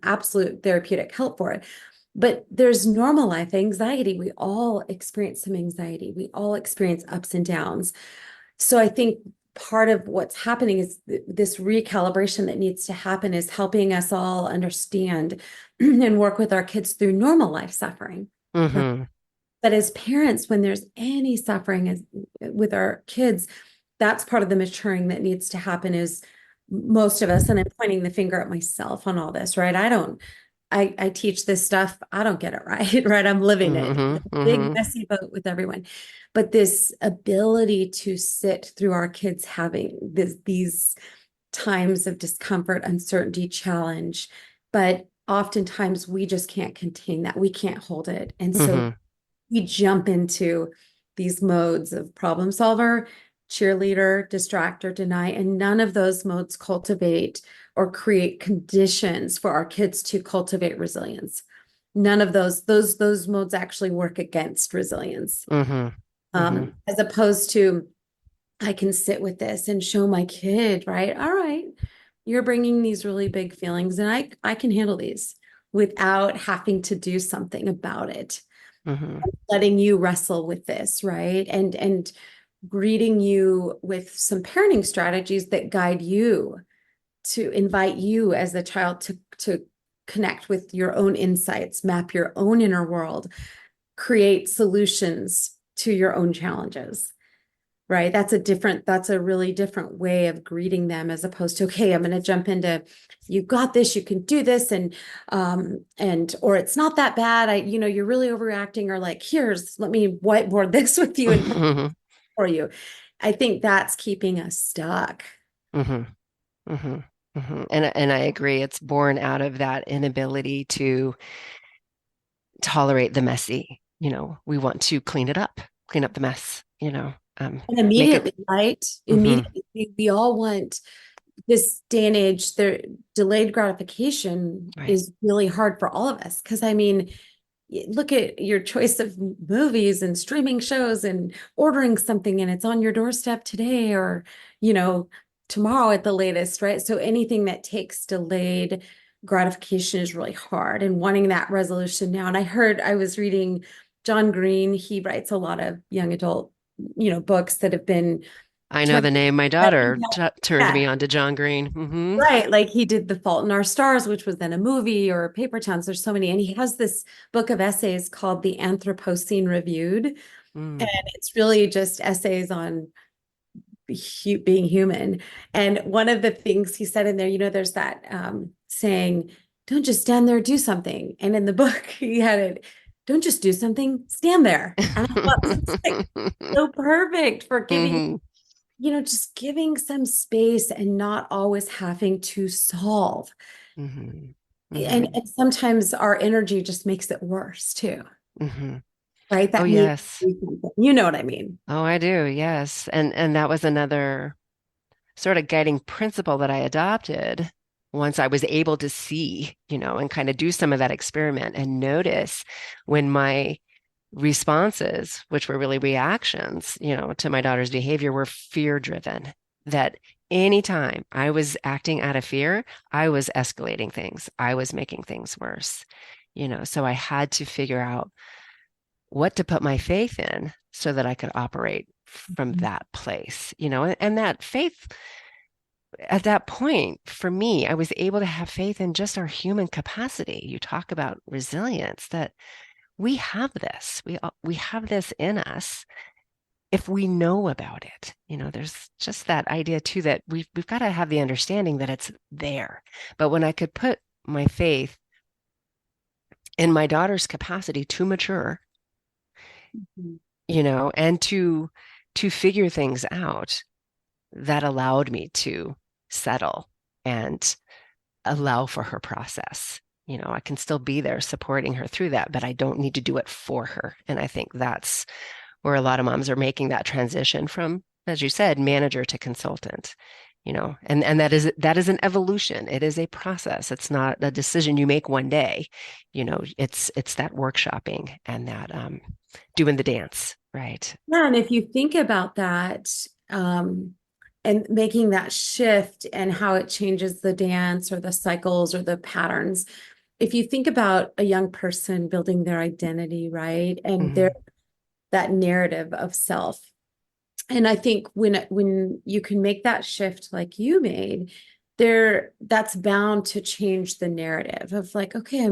absolute therapeutic help for it. But there's normal life anxiety. We all experience some anxiety. We all experience ups and downs. So I think part of what's happening is this recalibration that needs to happen is helping us all understand and work with our kids through normal life suffering. Right? Mm-hmm. But as parents, when there's any suffering with our kids, that's part of the maturing that needs to happen is most of us, and I'm pointing the finger at myself on all this, right? I teach this stuff. I don't get it right, right? I'm living it. Mm-hmm. Big Mm-hmm. messy boat with everyone. But this ability to sit through our kids having these times of discomfort, uncertainty, challenge, but oftentimes we just can't contain that. We can't hold it. And so Mm-hmm. we jump into these modes of problem solver, cheerleader, distractor, deny, and none of those modes cultivate or create conditions for our kids to cultivate resilience. None of those modes actually work against resilience. Mm-hmm. Mm-hmm. As opposed to I can sit with this and show my kid, right? All right, you're bringing these really big feelings, and I can handle these without having to do something about it, Mm-hmm. letting you wrestle with this, right? And greeting you with some parenting strategies that guide you to invite you as a child to connect with your own insights, map your own inner world, create solutions to your own challenges. Right. That's a really different way of greeting them as opposed to, okay, I'm going to jump into, you got this, you can do this. Or it's not that bad. You're really overreacting or like, let me whiteboard this with you and Mm-hmm. for you. I think that's keeping us stuck. Mm-hmm. Mm-hmm. Mm-hmm. And I agree. It's born out of that inability to tolerate the messy. We want to clean up the mess, And make it. immediately, right? Mm-hmm. Immediately, we all want this day and age, the delayed gratification Right. is really hard for all of us. Because I mean, look at your choice of movies and streaming shows and ordering something and it's on your doorstep today or, you know, tomorrow at the latest, right? So anything that takes delayed gratification is really hard and wanting that resolution now. And I was reading John Green, he writes a lot of young adult, books that have been I know turned. the name. My daughter turned Yeah, me on to John Green. Mm-hmm. right. Like he did The Fault in Our Stars, which was then a movie, or Paper Towns. There's so many. And he has this book of essays called The Anthropocene Reviewed. And Mm. it's really just essays on being human. And one of the things he said in there, there's that saying, don't just stand there, do something. And in the book, he had it, don't just do something, stand there. And I thought that's like so perfect for giving Mm-hmm. just giving some space and not always having to solve. Mm-hmm. And, Mm-hmm. and sometimes our energy just makes it worse too, Mm-hmm. right? Oh, That needs yes. to do something. You know what I mean? Oh, I do. Yes. And that was another sort of guiding principle that I adopted once I was able to see, and kind of do some of that experiment and notice when my responses, which were really reactions, to my daughter's behavior, were fear driven. That anytime I was acting out of fear, I was escalating things, I was making things worse. So I had to figure out what to put my faith in so that I could operate from that place, and that faith at that point, for me, I was able to have faith in just our human capacity. You talk about resilience, that we have this. We have this in us if we know about it. There's just that idea too that we've got to have the understanding that it's there. But when I could put my faith in my daughter's capacity to mature, Mhm. and to figure things out, that allowed me to settle and allow for her process. I can still be there supporting her through that, but I don't need to do it for her. And I think that's where a lot of moms are making that transition from, as you said, manager to consultant. And that is an evolution. It is a process. It's not a decision you make one day. It's that workshopping and that doing the dance, right? Yeah, and if you think about that, and making that shift and how it changes the dance or the cycles or the patterns, if you think about a young person building their identity, right? And their Mhm. that narrative of self. And I think when you can make that shift like you made, there that's bound to change the narrative of like, okay,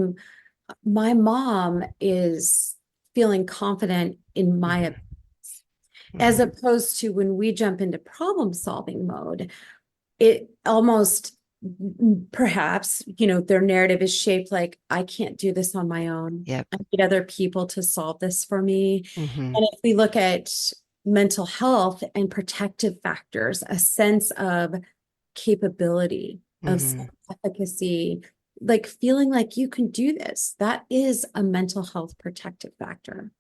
my mom is feeling confident in my abilities, Mhm. as Mhm. opposed to when we jump into problem solving mode, it almost perhaps, their narrative is shaped like, I can't do this on my own. Yep. I need other people to solve this for me. Mhm. And if we look at mental health and protective factors, a sense of capability, of Mhm. self-efficacy, like feeling like you can do this, that is a mental health protective factor.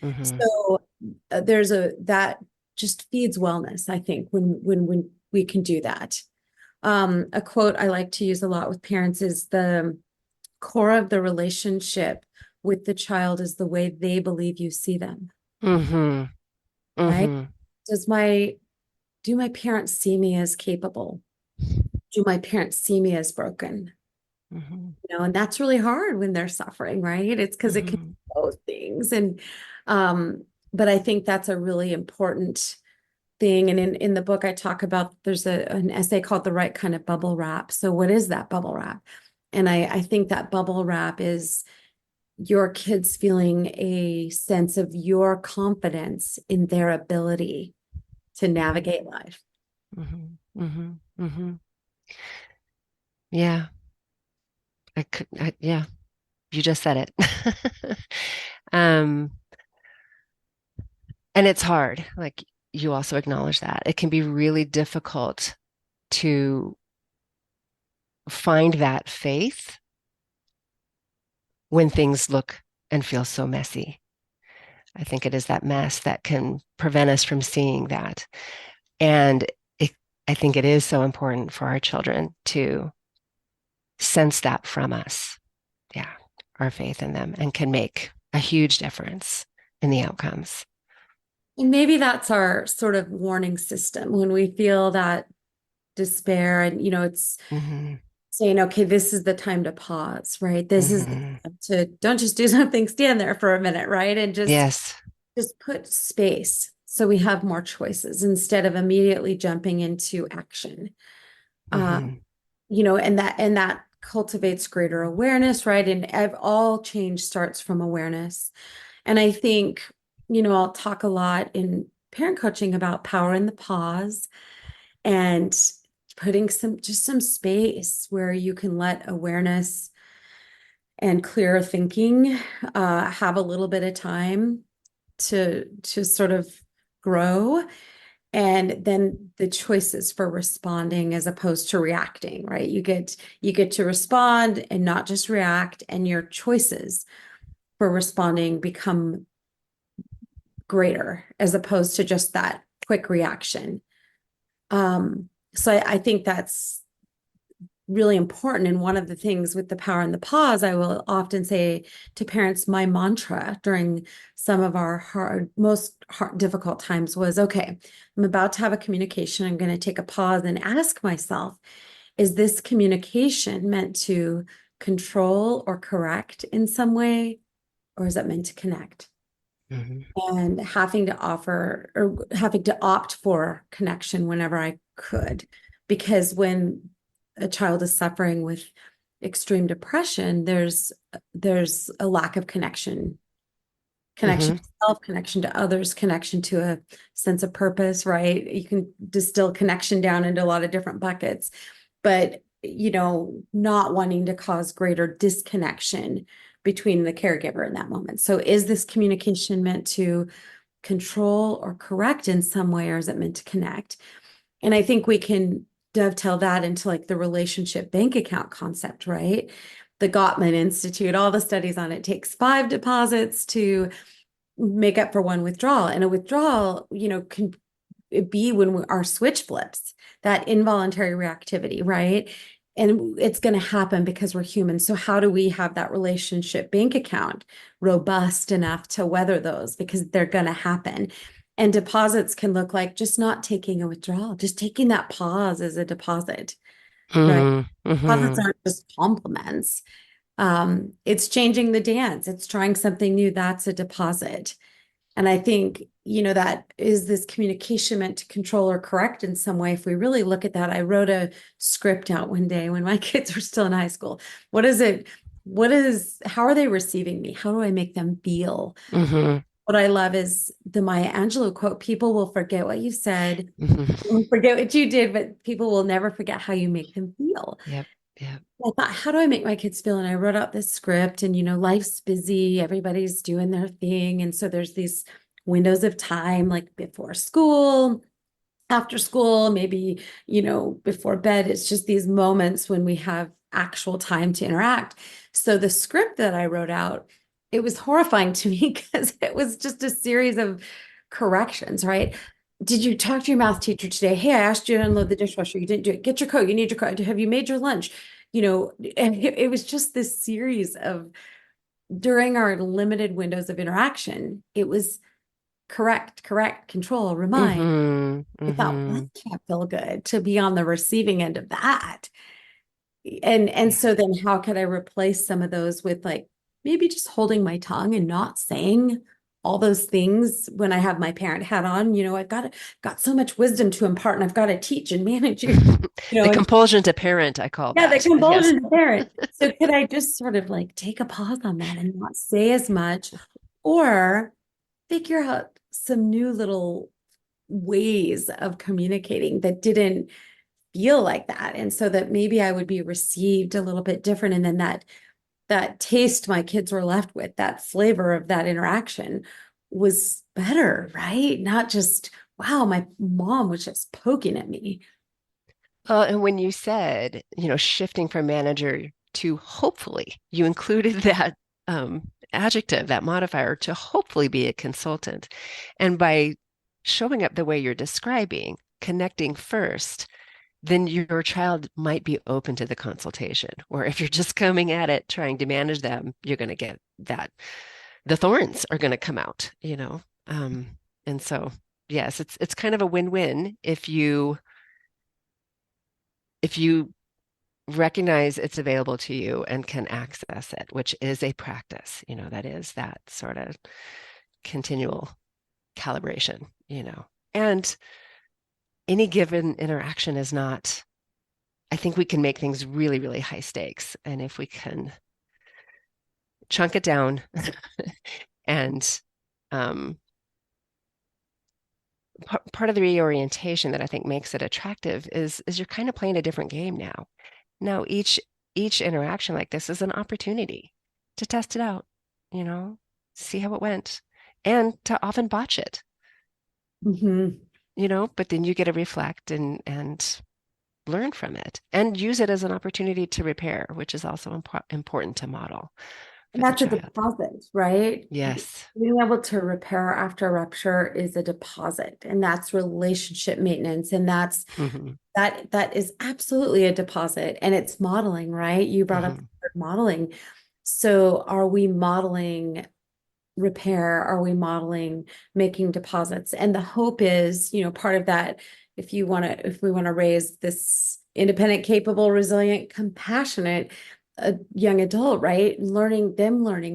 Mhm. So there's that just feeds wellness, I think, when we can do that. A quote I like to use a lot with parents is the core of the relationship with the child is the way they believe you see them, Mhm. right? Mhm. Does my do my parents see me as capable? Do my parents see me as broken? Mhm. And that's really hard when they're suffering, right? It's because it can be Mhm. both things. And um, but I think that's a really important thing. And in the book, I talk about there's an essay called The Right Kind of Bubble Wrap. So what is that bubble wrap? And I think that bubble wrap is your kids feeling a sense of your confidence in their ability to Mhm. navigate life. Mhm. Mhm. Mhm. Yeah. Yeah, you just said it. Um, and it's hard. Like you also acknowledge that. It can be really difficult to find that faith when things look and feel so messy. I think it is that mess that can prevent us from seeing that. And it, I think it is so important for our children to sense that from us. Yeah, our faith in them and can make a huge difference in the outcomes. And maybe that's our sort of warning system when we feel that despair and it's Hmm. saying, okay, this is the time to pause, right? This is the Hmm. time to don't just do something, stand there for a minute, right? And Yes. just put space so we have more choices instead of immediately jumping into action. Um, Hmm. and that cultivates greater awareness, right? And all change starts from awareness. And I think, I'll talk a lot in parent coaching about power in the pause and putting some space where you can let awareness and clearer thinking have a little bit of time to sort of grow, and then the choices for responding as opposed to reacting, right? You get to respond and not just react, and your choices for responding become greater as opposed to just that quick reaction. So I think that's really important. And one of the things with the power and the pause, I will often say to parents, my mantra during some of our most difficult times was, okay, I'm about to have a communication. I'm going to take a pause and ask myself, is this communication meant to control or correct in some way, or is it meant to connect? Hmm. And having to offer or having to opt for connection whenever I could. Because when a child is suffering with extreme depression, there's a lack of connection Hmm. to self, connection to others, connection to a sense of purpose, right? You can distill connection down into a lot of different buckets, but not wanting to cause greater disconnection between the caregiver in that moment. So is this communication meant to control or correct in some way, or is it meant to connect? And I think we can dovetail that into like the relationship bank account concept, right? The Gottman Institute, all the studies on it takes 5 deposits to make up for one withdrawal. And a withdrawal, can be when our switch flips, that involuntary reactivity, right? And it's going to happen because we're human. So how do we have that relationship bank account robust enough to weather those? Because they're going to happen. And deposits can look like just not taking a withdrawal, just taking that pause as a deposit, right? Hmm. Deposits Hmm. aren't just compliments. It's changing the dance. It's trying something new. That's a deposit. And I think, that is this communication meant to control or correct in some way. If we really look at that, I wrote a script out one day when my kids were still in high school. What is it? How are they receiving me? How do I make them feel? Hmm. What I love is the Maya Angelou quote, people will forget what you said, Hmm. will forget what you did, but people will never forget how you make them feel. Yep. Yep. I thought, how do I make my kids feel? And I wrote out this script, and life's busy, everybody's doing their thing. And so there's these windows of time, like before school, after school, maybe, before bed. It's just these moments when we have actual time to interact. So the script that I wrote out, it was horrifying to me because it was just a series of corrections, right? Did you talk to your math teacher today? Hey, I asked you to unload the dishwasher. You didn't do it. Get your coat. You need your coat. Have you made your lunch? And it was just this series of, during our limited windows of interaction, it was correct, control, remind. Hmm. I thought, well, Hmm. that can't feel good to be on the receiving end of that. And Yeah. so then how could I replace some of those with, like, maybe just holding my tongue and not saying all those things when I have my parent hat on. I've got so much wisdom to impart, and I've got to teach and manage you, The and compulsion to parent, I call yeah, the that. Yes. compulsion to parent. So could I just sort of like take a pause on that and not say as much, or figure out some new little ways of communicating that didn't feel like that, and so that maybe I would be received a little bit different, and then that taste my kids were left with, that flavor of that interaction, was better, right? Not just, wow, my mom was just poking at me. And when you said, shifting from manager to hopefully, you included that adjective, that modifier, to hopefully be a consultant. And by showing up the way you're describing, connecting first, then your child might be open to the consultation. Or if you're just coming at it trying to manage them, you're going to get that. The thorns are going to come out. And so, yes, it's kind of a win-win if you recognize it's available to you and can access it, which is a practice, that is that sort of continual calibration. And any given interaction is not, I think we can make things really, really high stakes. And if we can chunk it down and um, part of the reorientation that I think makes it attractive is you're kind of playing a different game now. Now each interaction like this is an opportunity to test it out, you know, see how it went, and to often botch it, Mhm. but then you get to reflect and learn from it and use it as an opportunity to repair, which is also important to model And for the that's a child. deposit, right? Yes. Being able to repair after rupture is a deposit, and that's relationship maintenance. And Hmm. that is absolutely a deposit. And it's modeling, right? You brought up the Hmm. word modeling. So are we modeling repair? Are we modeling making deposits? And the hope is, part of that, if we want to raise this independent, capable, resilient, compassionate, young adult, right? Learning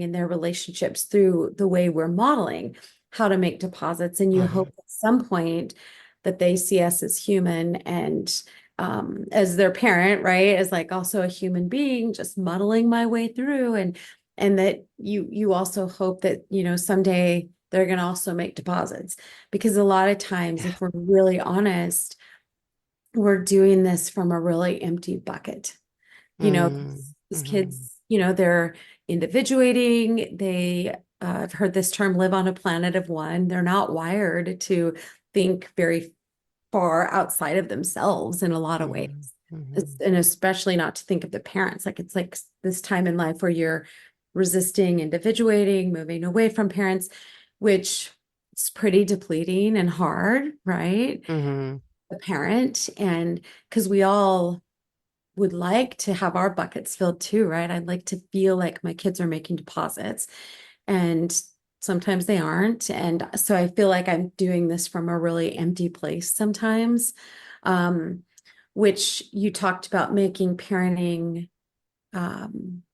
in their relationships through the way we're modeling how to make deposits. And you Hmm. hope at some point that they see us as human, and as their parent, right? As like also a human being, just muddling my way through, and that you also hope that someday they're going to also make deposits, because a lot of times, Yeah. if we're really honest, we're doing this from a really empty bucket. These Mm-hmm. kids, they're individuating. I've heard this term, live on a planet of one. They're not wired to think very far outside of themselves in a lot of ways. Hmm. Hmm. And especially not to think of the parents. Like, it's like this time in life where you're resisting, individuating, moving away from parents, which is pretty depleting and hard, right? Hmm. The parent, and because we all would like to have our buckets filled too, right? I'd like to feel like my kids are making deposits, and sometimes they aren't. And so I feel like I'm doing this from a really empty place sometimes. Um, which you talked about, making parenting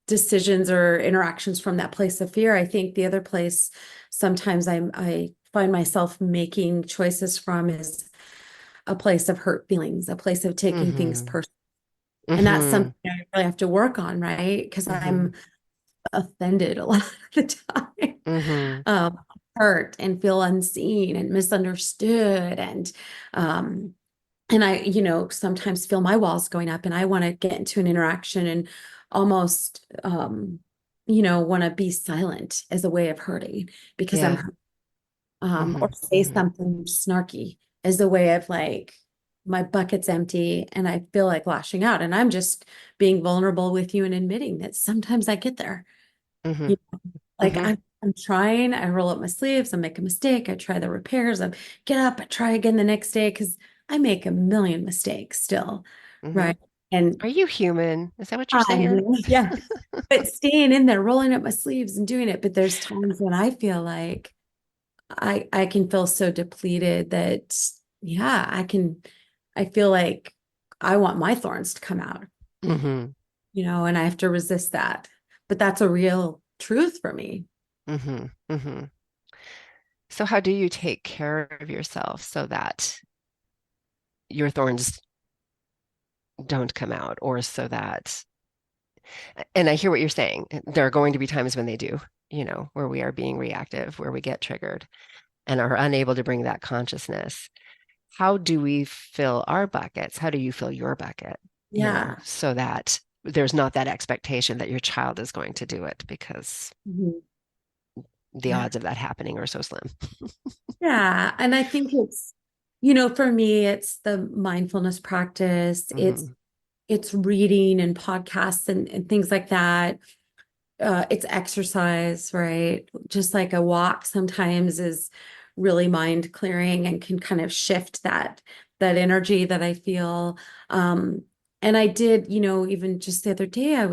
decisions or interactions from that place of fear. I think the other place sometimes I find myself making choices from is a place of hurt feelings, a place of taking things Mm-hmm. personally. And that's Mm-hmm. something I really have to work on, right? Because Mm-hmm. I'm offended a lot of the time, Mm-hmm. um, hurt and feel unseen and misunderstood. Um, and I, sometimes feel my walls going up and I want to get into an interaction and almost, want to be silent as a way of hurting because I'm Yeah. hurt, Mm-hmm. or say Mm-hmm. something snarky as a way of like, my bucket's empty and I feel like lashing out. And I'm just being vulnerable with you and admitting that sometimes I get there. Mm-hmm. You know, like Mm-hmm. I'm trying, I roll up my sleeves, I make a mistake, I try the repairs, I get up, I try again the next day because I make a million mistakes still, Mm-hmm. right? And Are you human? Is that what you're I saying? know, yeah, but staying in there, rolling up my sleeves and doing it. But there's times when I feel like I can feel so depleted that yeah, I feel like I want my thorns to come out, Mm-hmm. and I have to resist that. But that's a real truth for me. Mm-hmm. Mm-hmm. So how do you take care of yourself so that your thorns don't come out, or so that, and I hear what you're saying. There are going to be times when they do, where we are being reactive, where we get triggered and are unable to bring that consciousness. How do we fill our buckets? How do you fill your bucket, Yeah. so that there's not that expectation that your child is going to do it, because Mhm. the Yeah. odds of that happening are so slim. Yeah. And I think it's, for me, it's the mindfulness practice. Hmm. It's reading and podcasts and things like that. It's exercise, right? Just like a walk sometimes is really mind clearing and can kind of shift that energy that I feel. Um, and I did, even just the other day, I'm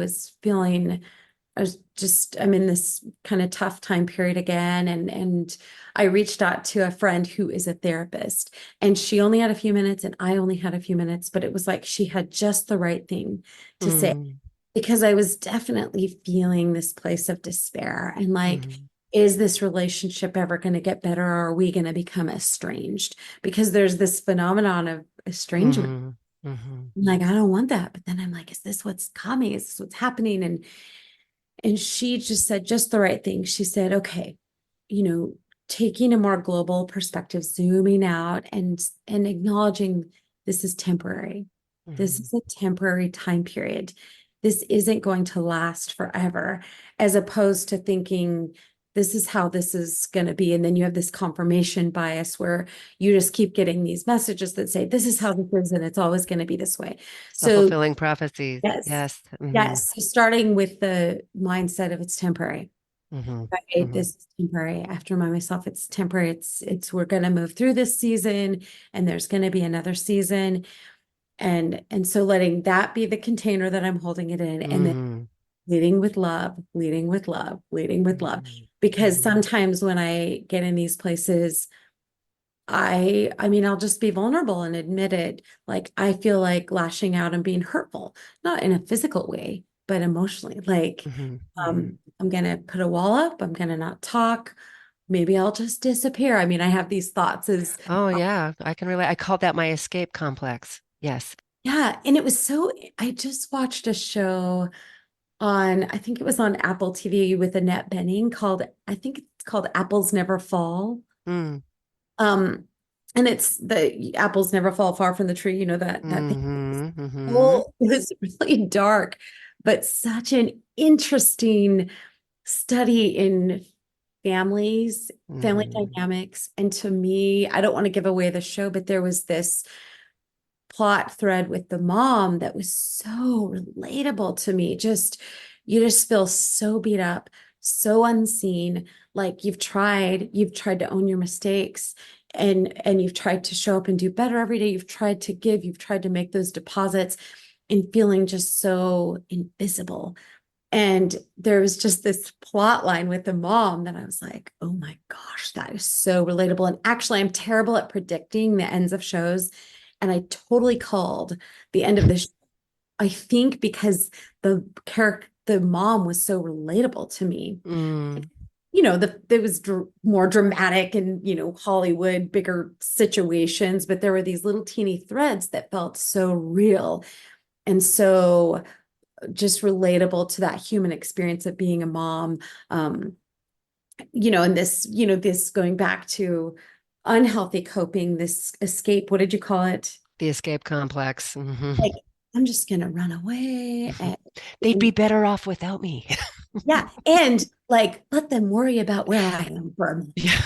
in this kind of tough time period again. And I reached out to a friend who is a therapist and she only had a few minutes and I only had a few minutes, but it was like she had just the right thing to say Mm-hmm. because I was definitely feeling this place of despair and like, Mm-hmm. is this relationship ever going to get better or are we going to become estranged? Because there's this phenomenon of estrangement. Mm-hmm. Mm-hmm. I'm like, I don't want that. But then I'm like, is this what's coming? Is this what's happening? And she just said just the right thing. She said, okay, you know, taking a more global perspective, zooming out and acknowledging this is temporary. This Mm-hmm. is a temporary time period. This isn't going to last forever, as opposed to thinking this is how this is going to be. And then you have this confirmation bias where you just keep getting these messages that say, this is how this is, and it's always going to be this way. So Self-fulfilling prophecies. yes. Yes. Mm-hmm. Yes. So starting with the mindset of it's temporary. Mm-hmm. Right? Mm-hmm. This is temporary. I have to remind myself it's temporary. We're gonna move through this season and there's gonna be another season. And so letting that be the container that I'm holding it in and then Mm-hmm. leading with love, leading with love, leading with love. Because Mm-hmm. sometimes when I get in these places, I mean, I'll just be vulnerable and admit it. Like I feel like lashing out and being hurtful, not in a physical way, but emotionally. Like, Mm-hmm. Mm-hmm. I'm gonna put a wall up, I'm gonna not talk. Maybe I'll just disappear. I mean, I have these thoughts as Oh yeah, I can relate. I called that my escape complex. Yes. yeah, and it was so I just watched a show on, I think it was on Apple TV with Annette Bening called, I think it's called Apples Never Fall. Mm. Um, and it's the apples never fall far from the tree, that thing. Mm-hmm. Mm-hmm. Oh, it was really dark, but such an interesting study in families, family Mm-hmm. dynamics. And to me, I don't want to give away the show, but there was this plot thread with the mom that was so relatable to me. You just feel so beat up, so unseen, like you've tried to own your mistakes and you've tried to show up and do better every day. You've tried to give, you've tried to make those deposits and feeling just so invisible. And there was just this plot line with the mom that I was like, oh my gosh, that is so relatable. And actually, I'm terrible at predicting the ends of shows. And I totally called the end of this. I think because the the mom was so relatable to me. Mm, It was more dramatic and, Hollywood, bigger situations, but there were these little teeny threads that felt so real and so just relatable to that human experience of being a mom. And this going back to unhealthy coping, this escape, what did you call it? the escape complex. Like, I'm just gonna run away They'd be and better off without me. yeah, and like let them worry about where I am for a minute. Yeah.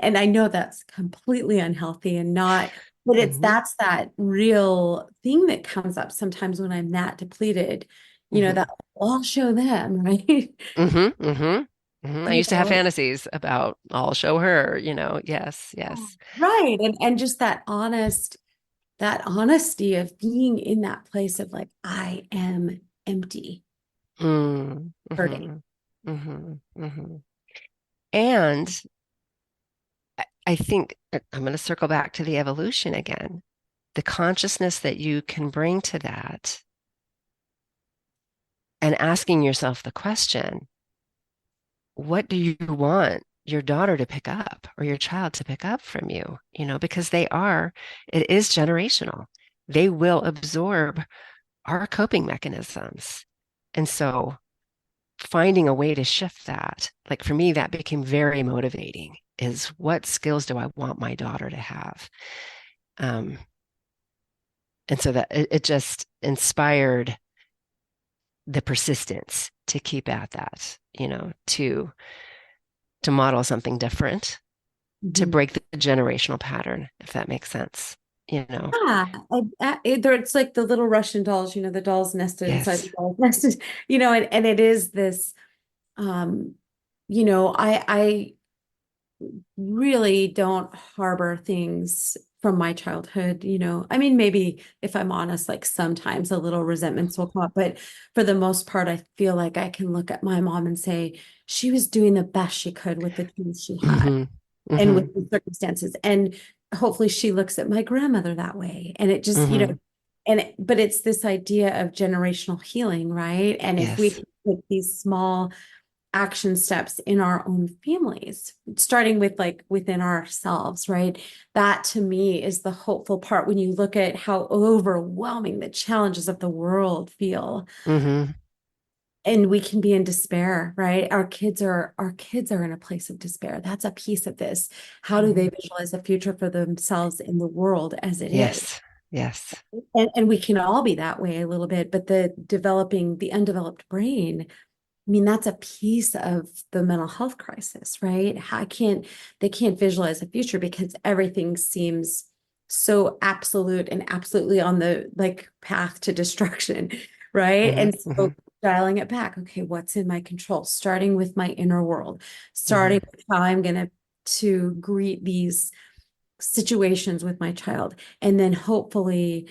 And I know that's completely unhealthy and not, but Hmm. that's that real thing that comes up sometimes when I'm that depleted, Hmm. that I'll show them, right? Hmm. Hmm. Hmm. I You used to have know, fantasies about I'll show her, yes, yes. right. And just that honesty of being in that place of like, I am empty, Mm, hurting. hmm. Hmm. Hmm. And I think I'm going to circle back to the evolution again. The consciousness that you can bring to that and asking yourself the question, what do you want your daughter to pick up or your child to pick up from you? Because it is generational. They will absorb our coping mechanisms. And so finding a way to shift that, like for me, that became very motivating is what skills do I want my daughter to have? Um, and so that it just inspired the persistence to keep at that, to model something different, to Mhm. break the generational pattern, if that makes sense. You know, Yeah, it's like the little Russian dolls, the dolls nested inside the yes. dolls nested, and it is this, um, I really don't harbor things from my childhood, I mean, maybe if I'm honest, like sometimes a little resentments will come up, but for the most part, I feel like I can look at my mom and say she was doing the best she could with the tools she had Hmm. and with Hmm. the circumstances. And hopefully she looks at my grandmother that way. And it just, Hmm. but it's this idea of generational healing, right? And if we Yes. can take these small action steps in our own families, starting with like within ourselves, right? That to me is the hopeful part when you look at how overwhelming the challenges of the world feel. Hmm. And we can be in despair, right? Our kids are in a place of despair. That's a piece of this. How do they Hmm. visualize a future for themselves in the world as it is? Yes. Yes. And we can all be that way a little bit, but the undeveloped brain, I mean, that's a piece of the mental health crisis, right? They can't visualize a future because everything seems so absolute and absolutely on the like path to destruction, right? Hmm. And Hmm. so dialing it back, okay, what's in my control? Starting with my inner world, starting Hmm. with how I'm gonna to greet these situations with my child, and then hopefully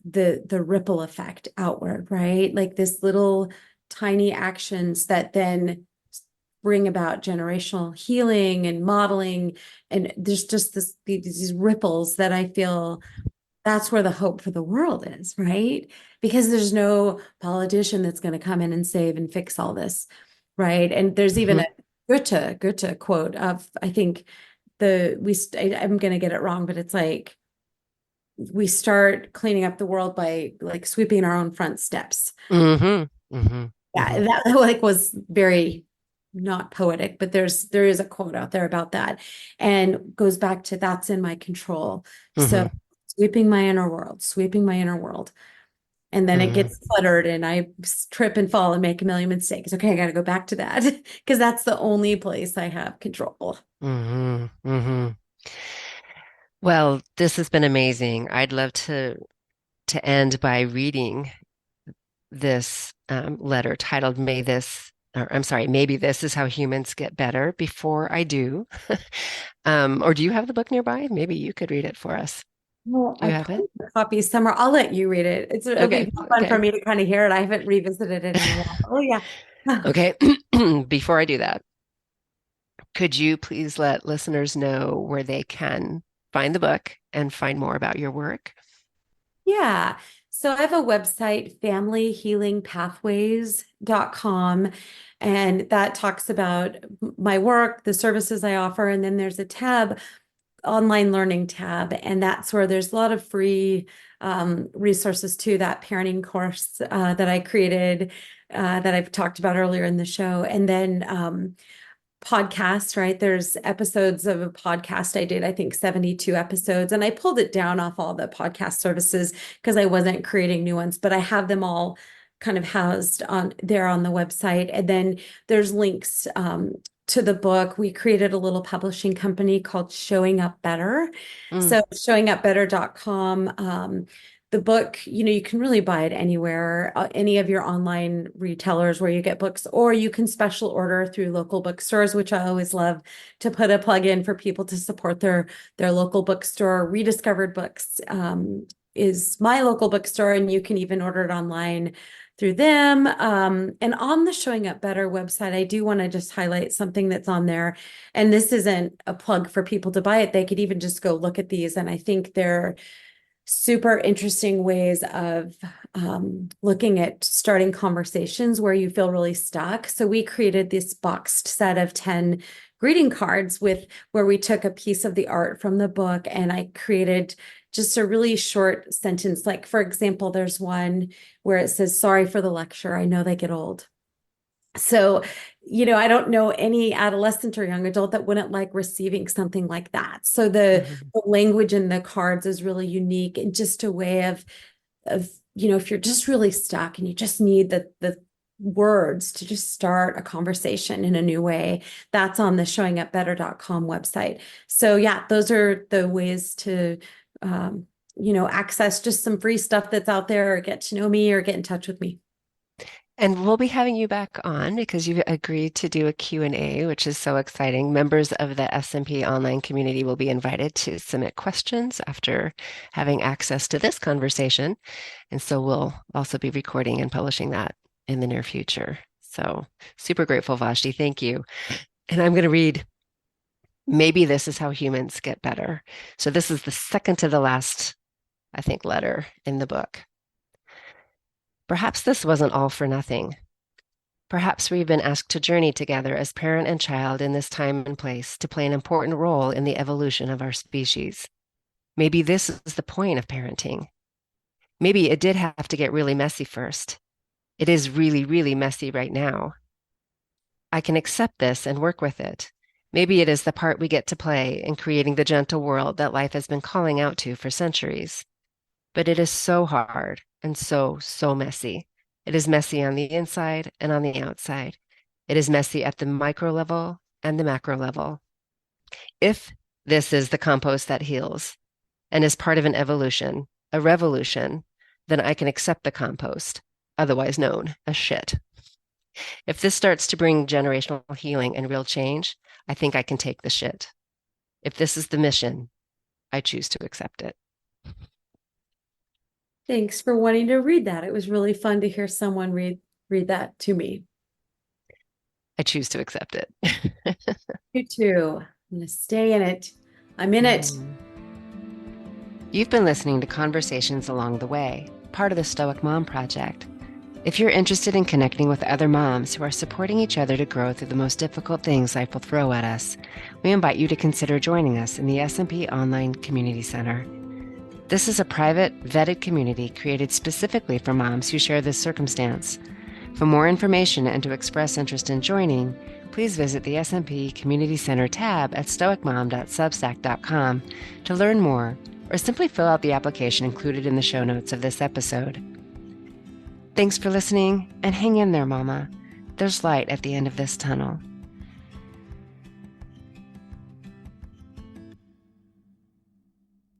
the ripple effect outward, right? Like this little tiny actions that then bring about generational healing and modeling, and there's just these ripples that I feel that's where the hope for the world is, right? Because there's no politician that's going to come in and save and fix all this, right? And there's even Hmm. a Goethe quote of, I think I'm going to get it wrong, but it's like we start cleaning up the world by like sweeping our own front steps. Hmm. Hmm. Yeah, Hmm. that like was very not poetic, but there is a quote out there about that, and goes back to that's in my control. So Hmm. sweeping my inner world, and then it Hmm. gets cluttered, and I trip and fall and make a million mistakes. Okay, I got to go back to that because that's the only place I have control. Hmm. Hmm. Well, this has been amazing. I'd love to end by reading this letter titled "May This," or I'm sorry, maybe this is how humans get better. Before I do, or do you have the book nearby? Maybe you could read it for us. Well, Do I you have it? probably have a copy somewhere. I'll let you read it. It'll Okay, be fun for okay, me to kind of hear it. I haven't revisited it in a while. Oh yeah. okay. Before I do that, could you please let listeners know where they can find the book and find more about your work? Yeah. So I have a website, familyhealingpathways.com, and that talks about my work, the services I offer, and then there's a tab, online learning tab, and that's where there's a lot of free resources to that parenting course that I created, that I've talked about earlier in the show. And then podcasts, right? There's episodes of a podcast I did, I think 72 episodes, and I pulled it down off all the podcast services because I wasn't creating new ones, but I have them all kind of housed on there on the website. And then there's links to the book. We created a little publishing company called Showing Up Better. Mm. So showingupbetter.com. The book, you can really buy it anywhere, any of your online retailers where you get books, or you can special order through local bookstores, which I always love to put a plug in for people to support their local bookstore. Rediscovered Books is my local bookstore, and you can even order it online through them. And on the Showing Up Better website, I do want to just highlight something that's on there. And this isn't a plug for people to buy it. They could even just go look at these. And I think they're super interesting ways of looking at starting conversations where you feel really stuck. So we created this boxed set of 10 greeting cards where we took a piece of the art from the book, and I created just a really short sentence. Like, for example, there's one where it says, "Sorry for the lecture. I know they get old." So, I don't know any adolescent or young adult that wouldn't like receiving something like that. So Mhm. the language in the cards is really unique, and just a way of if you're just really stuck and you just need the words to just start a conversation in a new way, that's on the showingupbetter.com website. So yeah, those are the ways to access just some free stuff that's out there, or get to know me, or get in touch with me. And we'll be having you back on because you've agreed to do a Q&A, which is so exciting. Members of the SMP online community will be invited to submit questions after having access to this conversation. And so we'll also be recording and publishing that in the near future. So super grateful, Vashti. Thank you. And I'm going to read, maybe this is how humans get better. So this is the second to the last, I think, letter in the book. Perhaps this wasn't all for nothing. Perhaps we've been asked to journey together as parent and child in this time and place to play an important role in the evolution of our species. Maybe this is the point of parenting. Maybe it did have to get really messy first. It is really, really messy right now. I can accept this and work with it. Maybe it is the part we get to play in creating the gentle world that life has been calling out to for centuries. But it is so hard and so, so messy. It is messy on the inside and on the outside. It is messy at the micro level and the macro level. If this is the compost that heals and is part of an evolution, a revolution, then I can accept the compost, otherwise known as shit. If this starts to bring generational healing and real change, I think I can take the shit. If this is the mission, I choose to accept it. Thanks for wanting to read that. It was really fun to hear someone read that to me. I choose to accept it. You too. I'm going to stay in it. I'm in it. You've been listening to Conversations Along the Way, part of the Stoic Mom Project. If you're interested in connecting with other moms who are supporting each other to grow through the most difficult things life will throw at us, we invite you to consider joining us in the SMP Online Community Center. This is a private, vetted community created specifically for moms who share this circumstance. For more information and to express interest in joining, please visit the SMP Community Center tab at stoicmom.substack.com to learn more, or simply fill out the application included in the show notes of this episode. Thanks for listening, and hang in there, Mama. There's light at the end of this tunnel.